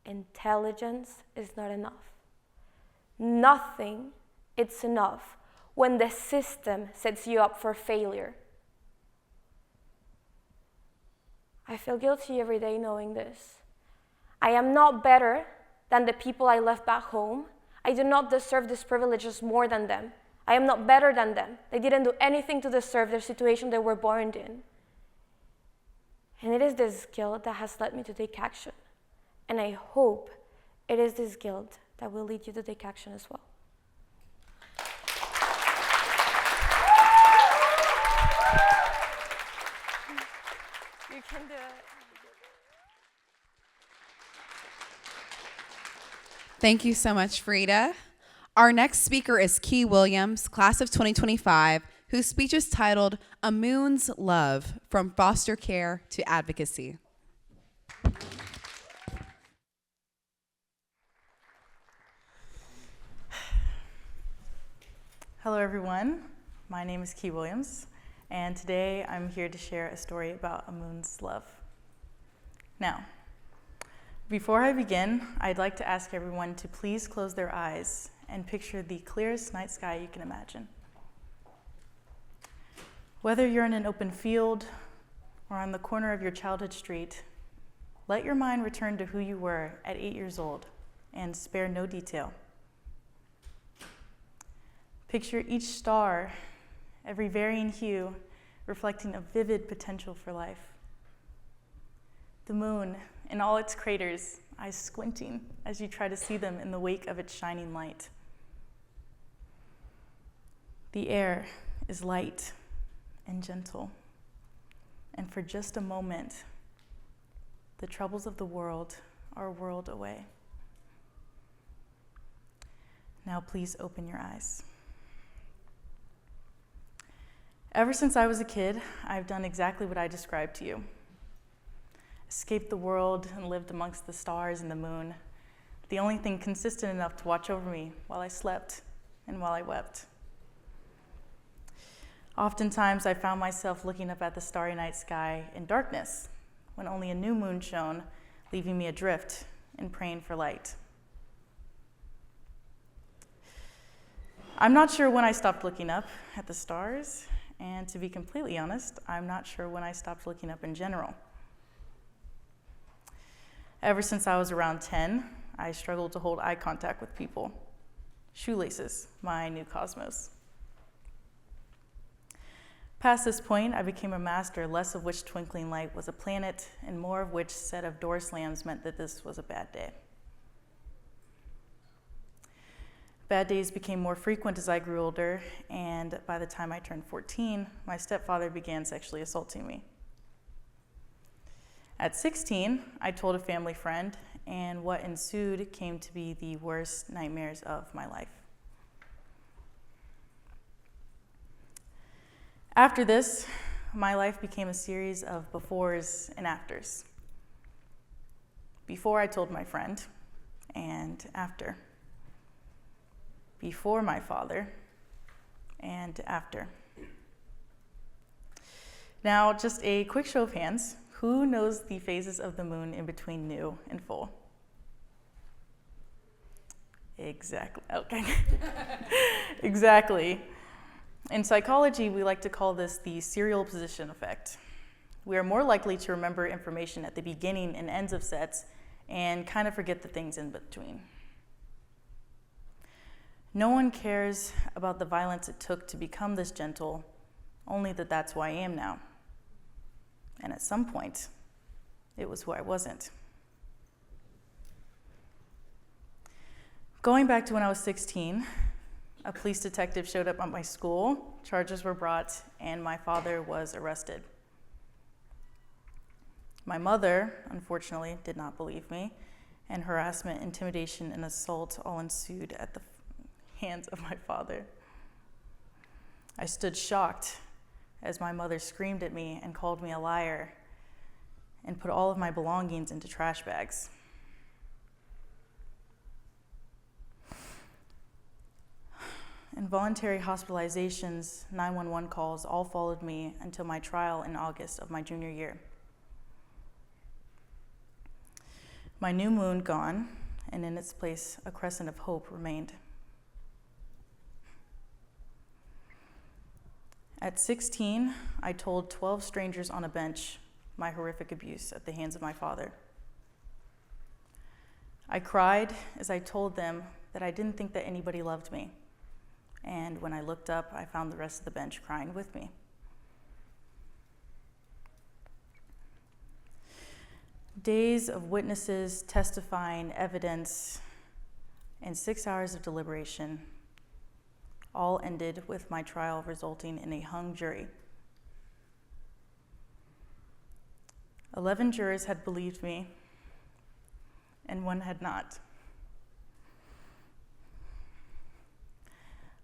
Intelligence is not enough. Nothing is enough when the system sets you up for failure. I feel guilty every day knowing this. I am not better than the people I left back home. I do not deserve these privileges more than them. I am not better than them. They didn't do anything to deserve the situation they were born in. And it is this guilt that has led me to take action. And I hope it is this guilt that will lead you to take action as well. You can do it. Thank you so much, Frida. Our next speaker is Key Williams, class of 2025, whose speech is titled A Moon's Love, From Foster Care to Advocacy. Hello, everyone. My name is Key Williams, and today I'm here to share a story about a moon's love. Now, before I begin, I'd like to ask everyone to please close their eyes and picture the clearest night sky you can imagine. Whether you're in an open field or on the corner of your childhood street, let your mind return to who you were at 8 years old and spare no detail. Picture each star, every varying hue, reflecting a vivid potential for life. The moon in all its craters, eyes squinting as you try to see them in the wake of its shining light. The air is light and gentle, and for just a moment, the troubles of the world are whirled away. Now please open your eyes. Ever since I was a kid, I've done exactly what I described to you. Escaped the world and lived amongst the stars and the moon, the only thing consistent enough to watch over me while I slept and while I wept. Oftentimes, I found myself looking up at the starry night sky in darkness, when only a new moon shone, leaving me adrift and praying for light. I'm not sure when I stopped looking up at the stars, and to be completely honest, I'm not sure when I stopped looking up in general. Ever since I was around 10, I struggled to hold eye contact with people. Shoelaces, my new cosmos. Past this point, I became a master, less of which twinkling light was a planet, and more of which set of door slams meant that this was a bad day. Bad days became more frequent as I grew older, and by the time I turned 14, my stepfather began sexually assaulting me. At 16, I told a family friend, and what ensued came to be the worst nightmares of my life. After this, my life became a series of befores and afters. before I told my friend, and after. Before my father, and after. Now, just a quick show of hands. Who knows the phases of the moon in between new and full? Exactly, okay. Exactly. In psychology, we like to call this the serial position effect. We are more likely to remember information at the beginning and ends of sets and kind of forget the things in between. No one cares about the violence it took to become this gentle, only that that's who I am now. And at some point, it was who I wasn't. Going back to when I was 16, a police detective showed up at my school, charges were brought, and my father was arrested. My mother, unfortunately, did not believe me, and harassment, intimidation, and assault all ensued at the hands of my father. I stood shocked as my mother screamed at me and called me a liar and put all of my belongings into trash bags. Involuntary hospitalizations, 911 calls all followed me until my trial in August of my junior year. My new moon gone, and in its place, a crescent of hope remained. At 16, I told 12 strangers on a bench my horrific abuse at the hands of my father. I cried as I told them that I didn't think that anybody loved me. And when I looked up, I found the rest of the bench crying with me. Days of witnesses, testifying, evidence, and 6 hours of deliberation all ended with my trial resulting in a hung jury. 11 jurors had believed me, and one had not.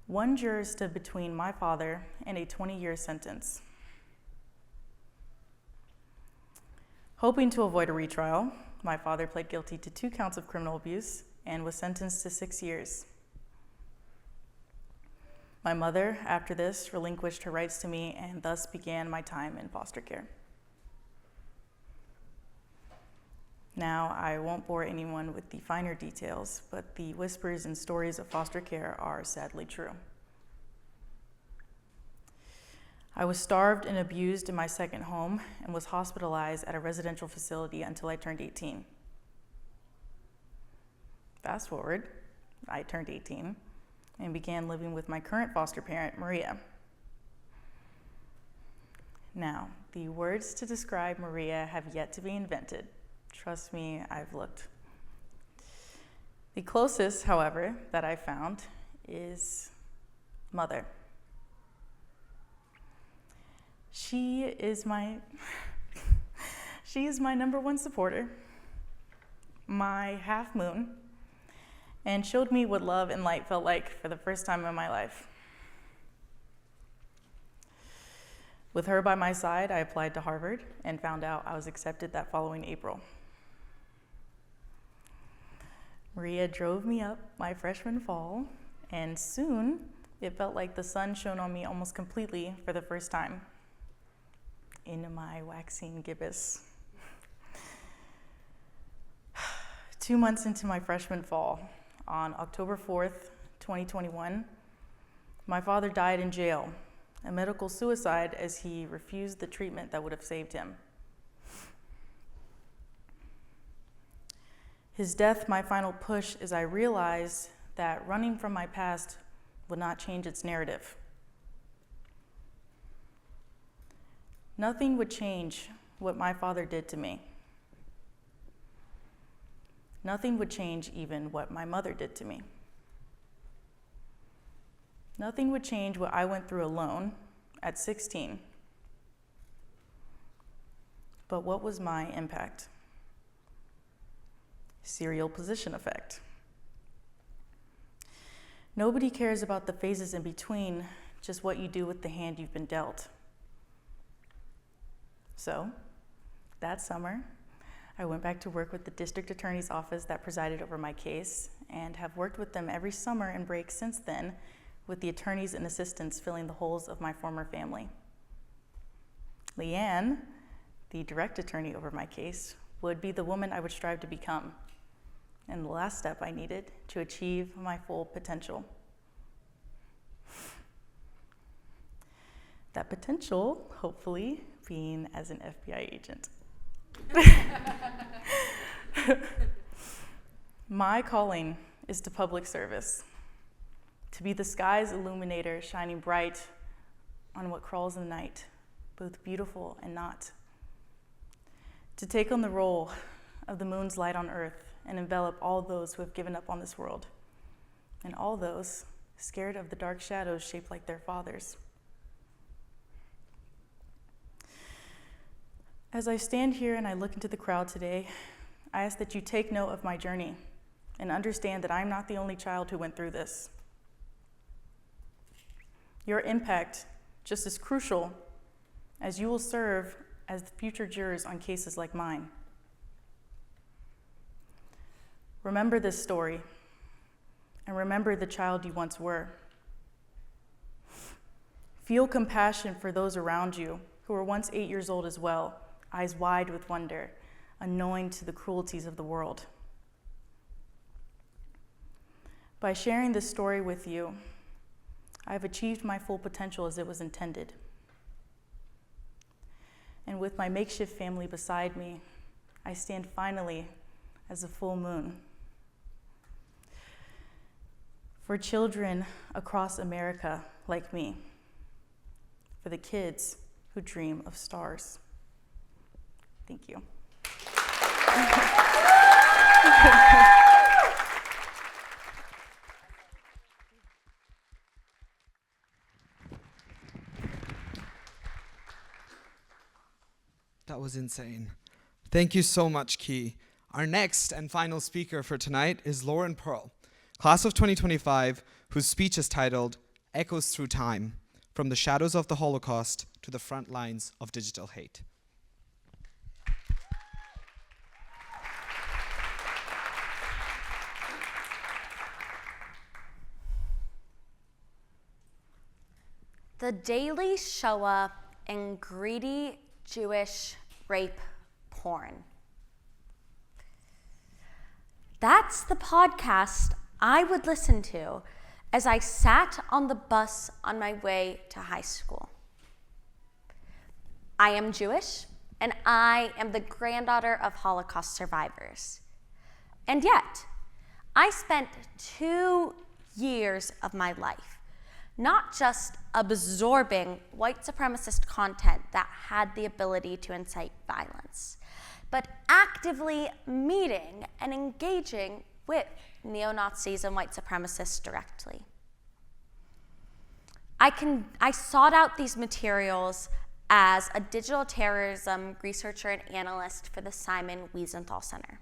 One juror stood between my father and a 20-year sentence. Hoping to avoid a retrial, my father pled guilty to 2 counts of criminal abuse and was sentenced to 6 years. My mother, after this, relinquished her rights to me and thus began my time in foster care. Now, I won't bore anyone with the finer details, but the whispers and stories of foster care are sadly true. I was starved and abused in my second home and was hospitalized at a residential facility until I turned 18. Fast forward, I turned 18 and began living with my current foster parent, Maria. Now, the words to describe Maria have yet to be invented. Trust me, I've looked. The closest, however, that I found is mother. She is my number one supporter, my half moon, and showed me what love and light felt like for the first time in my life. With her by my side, I applied to Harvard and found out I was accepted that following April. Maria drove me up my freshman fall, and soon it felt like the sun shone on me almost completely for the first time in my waxing gibbous. 2 months into my freshman fall, on October 4th, 2021, my father died in jail, a medical suicide as he refused the treatment that would have saved him. His death, my final push, as I realized that running from my past would not change its narrative. Nothing would change what my father did to me. Nothing would change even what my mother did to me. Nothing would change what I went through alone at 16. But what was my impact? Serial position effect. Nobody cares about the phases in between, just what you do with the hand you've been dealt. So, that summer, I went back to work with the district attorney's office that presided over my case and have worked with them every summer and break since then, with the attorneys and assistants filling the holes of my former family. Leanne, the direct attorney over my case, would be the woman I would strive to become, and the last step I needed to achieve my full potential. That potential, hopefully, being as an FBI agent. My calling is to public service, to be the sky's illuminator shining bright on what crawls in the night, both beautiful and not. To take on the role of the moon's light on earth and envelop all those who have given up on this world, and all those scared of the dark shadows shaped like their fathers. As I stand here and I look into the crowd today, I ask that you take note of my journey and understand that I'm not the only child who went through this. Your impact, just as crucial as you will serve as the future jurors on cases like mine. Remember this story, and remember the child you once were. Feel compassion for those around you who were once 8 years old as well, eyes wide with wonder, unknowing to the cruelties of the world. By sharing this story with you, I have achieved my full potential as it was intended. And with my makeshift family beside me, I stand finally as a full moon. For children across America like me, for the kids who dream of stars. Thank you. That was insane. Thank you so much, Key. Our next and final speaker for tonight is Lauren Pearl, class of 2025, whose speech is titled Echoes Through Time, From the Shadows of the Holocaust to the Front Lines of Digital Hate. The Daily Shoah and greedy Jewish rape porn. That's the podcast I would listen to as I sat on the bus on my way to high school. I am Jewish, and I am the granddaughter of Holocaust survivors. And yet, I spent 2 years of my life not just absorbing white supremacist content that had the ability to incite violence, but actively meeting and engaging with neo-Nazis and white supremacists directly. I sought out these materials as a digital terrorism researcher and analyst for the Simon Wiesenthal Center.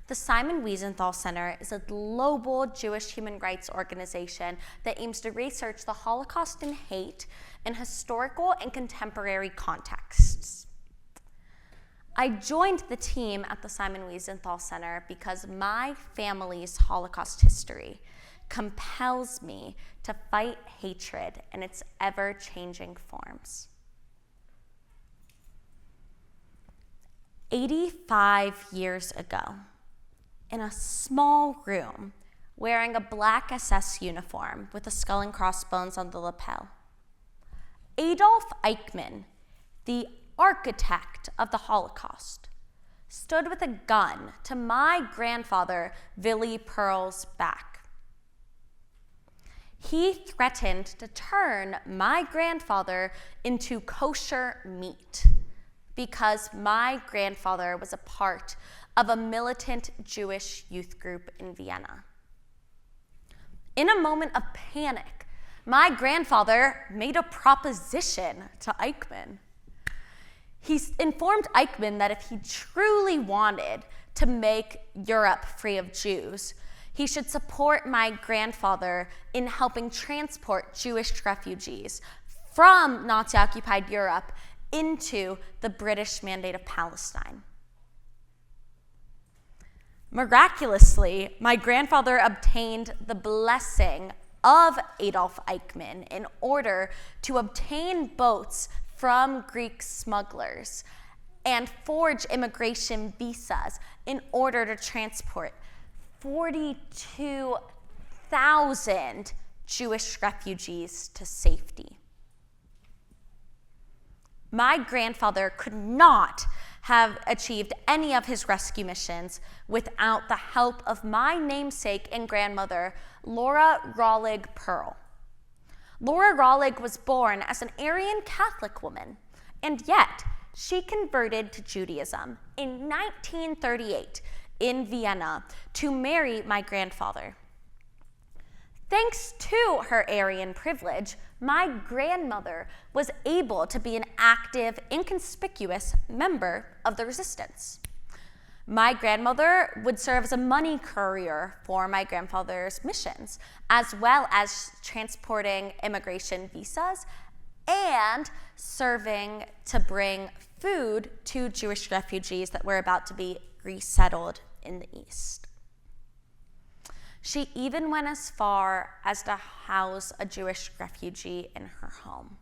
The Simon Wiesenthal Center is a global Jewish human rights organization that aims to research the Holocaust and hate in historical and contemporary contexts. I joined the team at the Simon Wiesenthal Center because my family's Holocaust history compels me to fight hatred in its ever-changing forms. 85 years ago, in a small room, wearing a black SS uniform with a skull and crossbones on the lapel, Adolf Eichmann, the architect of the Holocaust, stood with a gun to my grandfather, Willy Pearl's back. He threatened to turn my grandfather into kosher meat because my grandfather was a part of a militant Jewish youth group in Vienna. In a moment of panic, my grandfather made a proposition to Eichmann. He informed Eichmann that if he truly wanted to make Europe free of Jews, he should support my grandfather in helping transport Jewish refugees from Nazi-occupied Europe into the British Mandate of Palestine. Miraculously, my grandfather obtained the blessing of Adolf Eichmann in order to obtain boats from Greek smugglers and forge immigration visas in order to transport 42,000 Jewish refugees to safety. My grandfather could not have achieved any of his rescue missions without the help of my namesake and grandmother, Laura Rawlig Pearl. Laura Rawlig was born as an Aryan Catholic woman, and yet she converted to Judaism in 1938 in Vienna to marry my grandfather. Thanks to her Aryan privilege, my grandmother was able to be an active, inconspicuous member of the resistance. My grandmother would serve as a money courier for my grandfather's missions, as well as transporting immigration visas and serving to bring food to Jewish refugees that were about to be resettled in the East. She even went as far as to house a Jewish refugee in her home.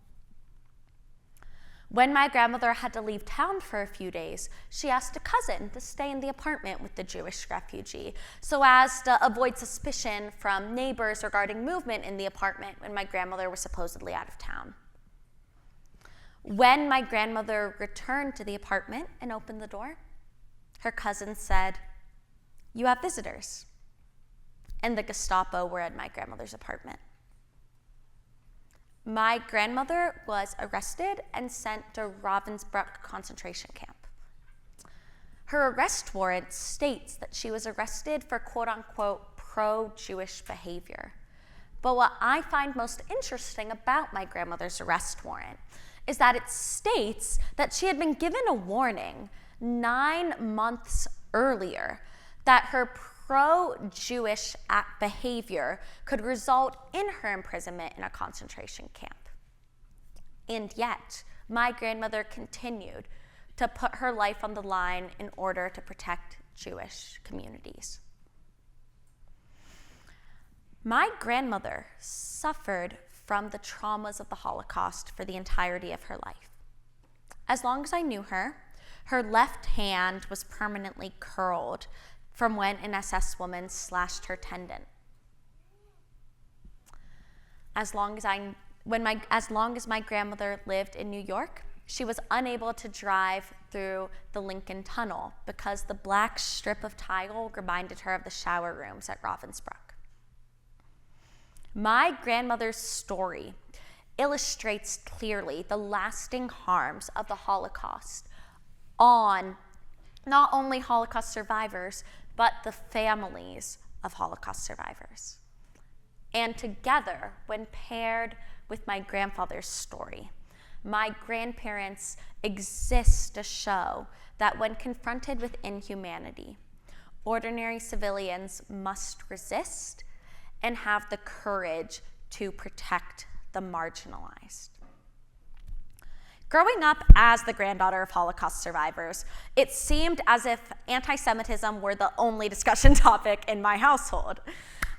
When my grandmother had to leave town for a few days, she asked a cousin to stay in the apartment with the Jewish refugee so as to avoid suspicion from neighbors regarding movement in the apartment when my grandmother was supposedly out of town. When my grandmother returned to the apartment and opened the door, her cousin said, "You have visitors." And the Gestapo were at my grandmother's apartment. My grandmother was arrested and sent to Ravensbrück concentration camp. Her arrest warrant states that she was arrested for quote-unquote pro-Jewish behavior. But what I find most interesting about my grandmother's arrest warrant is that it states that she had been given a warning 9 months earlier that her pro-Jewish behavior could result in her imprisonment in a concentration camp. And yet, my grandmother continued to put her life on the line in order to protect Jewish communities. My grandmother suffered from the traumas of the Holocaust for the entirety of her life. As long as I knew her, her left hand was permanently curled from when an SS woman slashed her tendon. As long as my grandmother lived in New York, she was unable to drive through the Lincoln Tunnel because the black strip of tile reminded her of the shower rooms at Ravensbrück. My grandmother's story illustrates clearly the lasting harms of the Holocaust on not only Holocaust survivors, but the families of Holocaust survivors. And together, when paired with my grandfather's story, my grandparents exist to show that when confronted with inhumanity, ordinary civilians must resist and have the courage to protect the marginalized. Growing up as the granddaughter of Holocaust survivors, it seemed as if anti-Semitism were the only discussion topic in my household.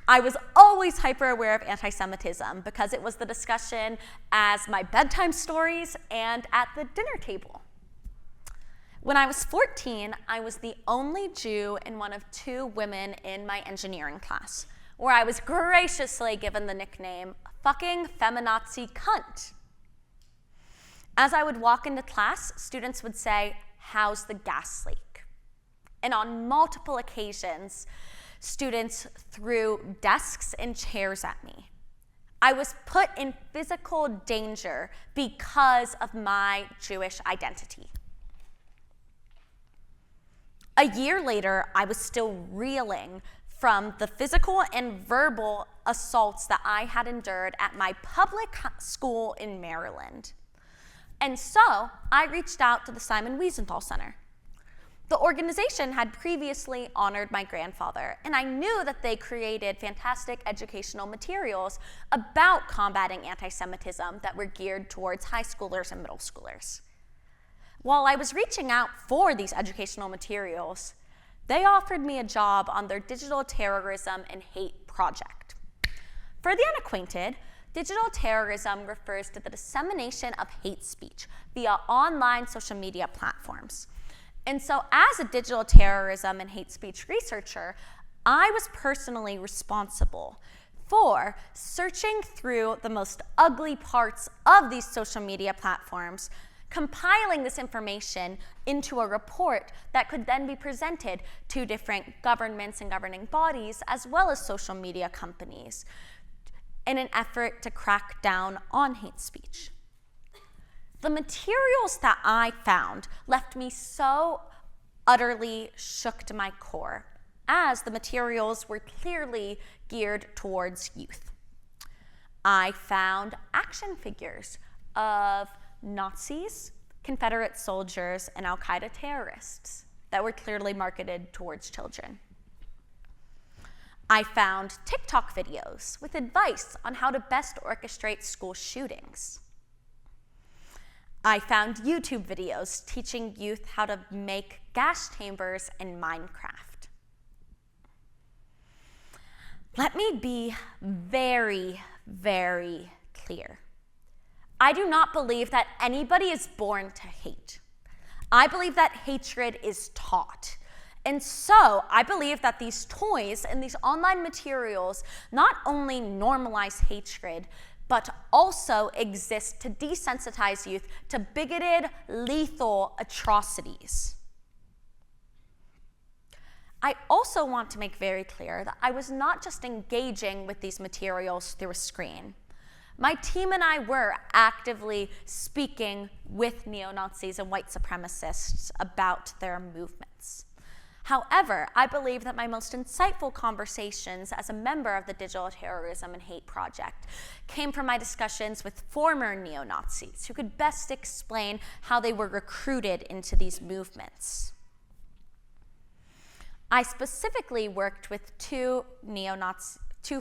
I was always hyper aware of anti-Semitism because it was the discussion as my bedtime stories and at the dinner table. When I was 14, I was the only Jew in one of 2 women in my engineering class, where I was graciously given the nickname fucking feminazi cunt. As I would walk into class, students would say, "How's the gas leak?" And on multiple occasions, students threw desks and chairs at me. I was put in physical danger because of my Jewish identity. A year later, I was still reeling from the physical and verbal assaults that I had endured at my public school in Maryland. And so I reached out to the Simon Wiesenthal Center. The organization had previously honored my grandfather, and I knew that they created fantastic educational materials about combating anti-Semitism that were geared towards high schoolers and middle schoolers. While I was reaching out for these educational materials, they offered me a job on their digital terrorism and hate project. For the unacquainted, digital terrorism refers to the dissemination of hate speech via online social media platforms. And so as a digital terrorism and hate speech researcher, I was personally responsible for searching through the most ugly parts of these social media platforms, compiling this information into a report that could then be presented to different governments and governing bodies, as well as social media companies, in an effort to crack down on hate speech. The materials that I found left me so utterly shook to my core, as the materials were clearly geared towards youth. I found action figures of Nazis, Confederate soldiers, and Al-Qaeda terrorists that were clearly marketed towards children. I found TikTok videos with advice on how to best orchestrate school shootings. I found YouTube videos teaching youth how to make gas chambers in Minecraft. Let me be very, very clear. I do not believe that anybody is born to hate. I believe that hatred is taught. And so I believe that these toys and these online materials not only normalize hatred, but also exist to desensitize youth to bigoted, lethal atrocities. I also want to make very clear that I was not just engaging with these materials through a screen. My team and I were actively speaking with neo-Nazis and white supremacists about their movements. However, I believe that my most insightful conversations as a member of the Digital Terrorism and Hate Project came from my discussions with former neo-Nazis who could best explain how they were recruited into these movements. I specifically worked with two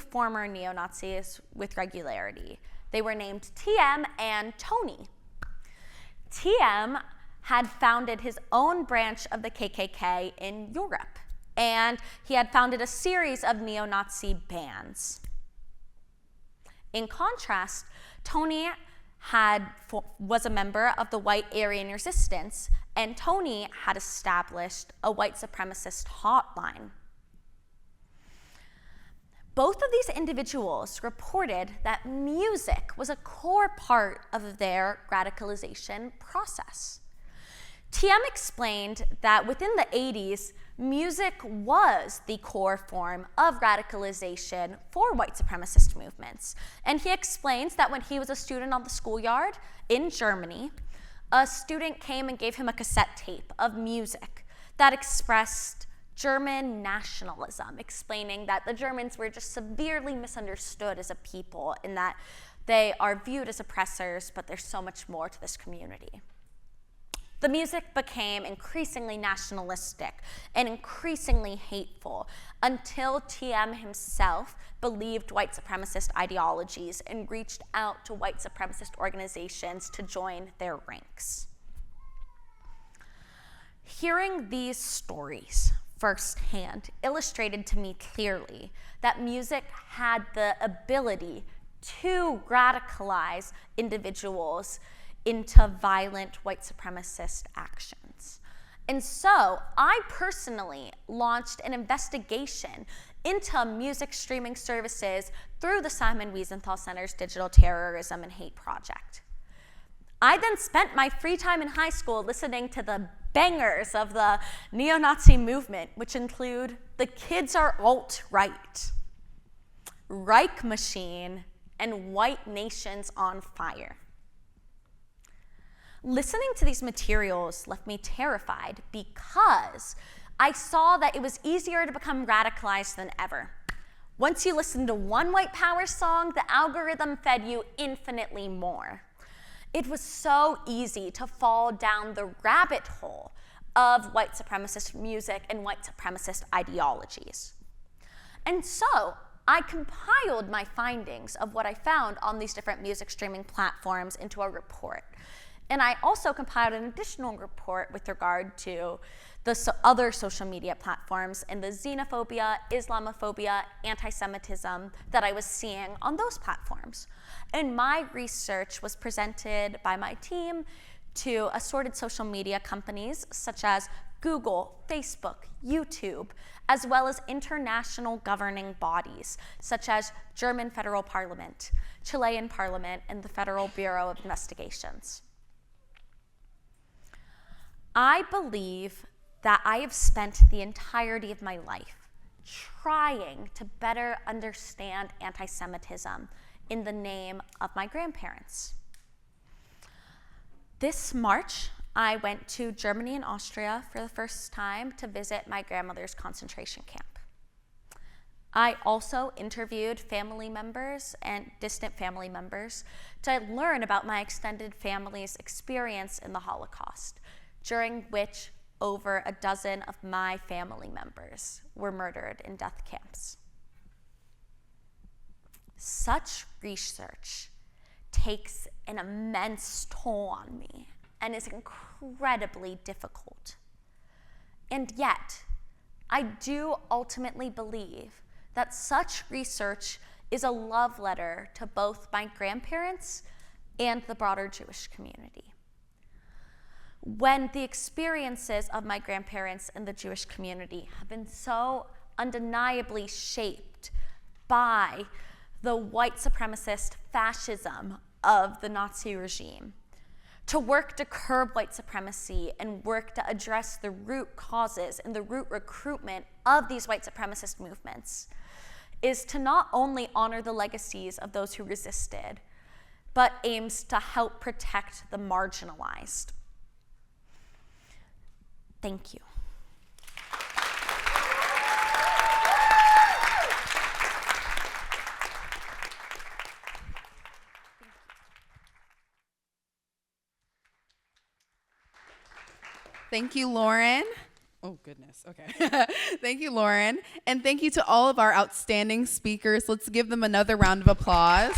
former neo-Nazis with regularity. They were named TM and Tony. TM had founded his own branch of the KKK in Europe, and he had founded a series of neo-Nazi bands. In contrast, Tony was a member of the White Aryan Resistance, and Tony had established a white supremacist hotline. Both of these individuals reported that music was a core part of their radicalization process. TM explained that within the 80s, music was the core form of radicalization for white supremacist movements. And he explains that when he was a student on the schoolyard in Germany, a student came and gave him a cassette tape of music that expressed German nationalism, explaining that the Germans were just severely misunderstood as a people in that they are viewed as oppressors, but there's so much more to this community. The music became increasingly nationalistic and increasingly hateful until TM himself believed white supremacist ideologies and reached out to white supremacist organizations to join their ranks. Hearing these stories firsthand illustrated to me clearly that music had the ability to radicalize individuals into violent white supremacist actions. And so I personally launched an investigation into music streaming services through the Simon Wiesenthal Center's Digital Terrorism and Hate Project. I then spent my free time in high school listening to the bangers of the neo-Nazi movement, which include The Kids Are Alt-Right, Reich Machine, and White Nations on Fire. Listening to these materials left me terrified because I saw that it was easier to become radicalized than ever. Once you listened to one white power song, the algorithm fed you infinitely more. It was so easy to fall down the rabbit hole of white supremacist music and white supremacist ideologies. And so I compiled my findings of what I found on these different music streaming platforms into a report. And I also compiled an additional report with regard to the other social media platforms and the xenophobia, Islamophobia, anti-Semitism that I was seeing on those platforms. And my research was presented by my team to assorted social media companies such as Google, Facebook, YouTube, as well as international governing bodies such as German Federal Parliament, Chilean Parliament, and the Federal Bureau of Investigations. I believe that I have spent the entirety of my life trying to better understand anti-Semitism in the name of my grandparents. This March, I went to Germany and Austria for the first time to visit my grandmother's concentration camp. I also interviewed family members and distant family members to learn about my extended family's experience in the Holocaust, during which over a dozen of my family members were murdered in death camps. Such research takes an immense toll on me and is incredibly difficult. And yet, I do ultimately believe that such research is a love letter to both my grandparents and the broader Jewish community. When the experiences of my grandparents and the Jewish community have been so undeniably shaped by the white supremacist fascism of the Nazi regime, to work to curb white supremacy and work to address the root causes and the root recruitment of these white supremacist movements is to not only honor the legacies of those who resisted, but aims to help protect the marginalized. Thank you. Thank you, Lauren. Oh, goodness. Okay. Thank you, Lauren. And thank you to all of our outstanding speakers. Let's give them another round of applause.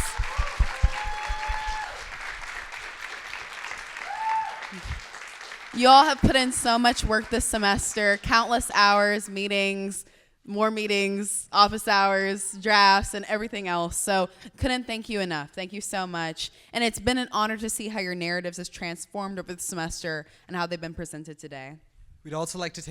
You all have put in so much work this semester, countless hours, meetings, more meetings, office hours, drafts, and everything else. So couldn't thank you enough. Thank you so much. And it's been an honor to see how your narratives has transformed over the semester and how they've been presented today. We'd also like to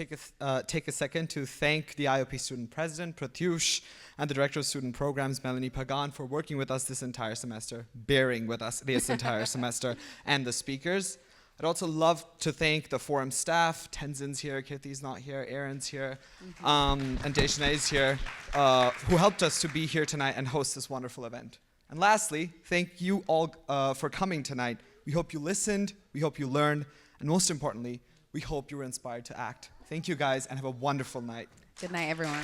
take a second to thank the IOP student president, Pratyush, and the director of student programs, Melanie Pagan, for working with us this entire semester, bearing with us this entire semester, and the speakers. I'd also love to thank the forum staff. Tenzin's here, Kitty's not here, Aaron's here, and Deshnae's here, who helped us to be here tonight and host this wonderful event. And lastly, thank you all for coming tonight. We hope you listened, we hope you learned, and most importantly, we hope you were inspired to act. Thank you guys, and have a wonderful night. Good night, everyone.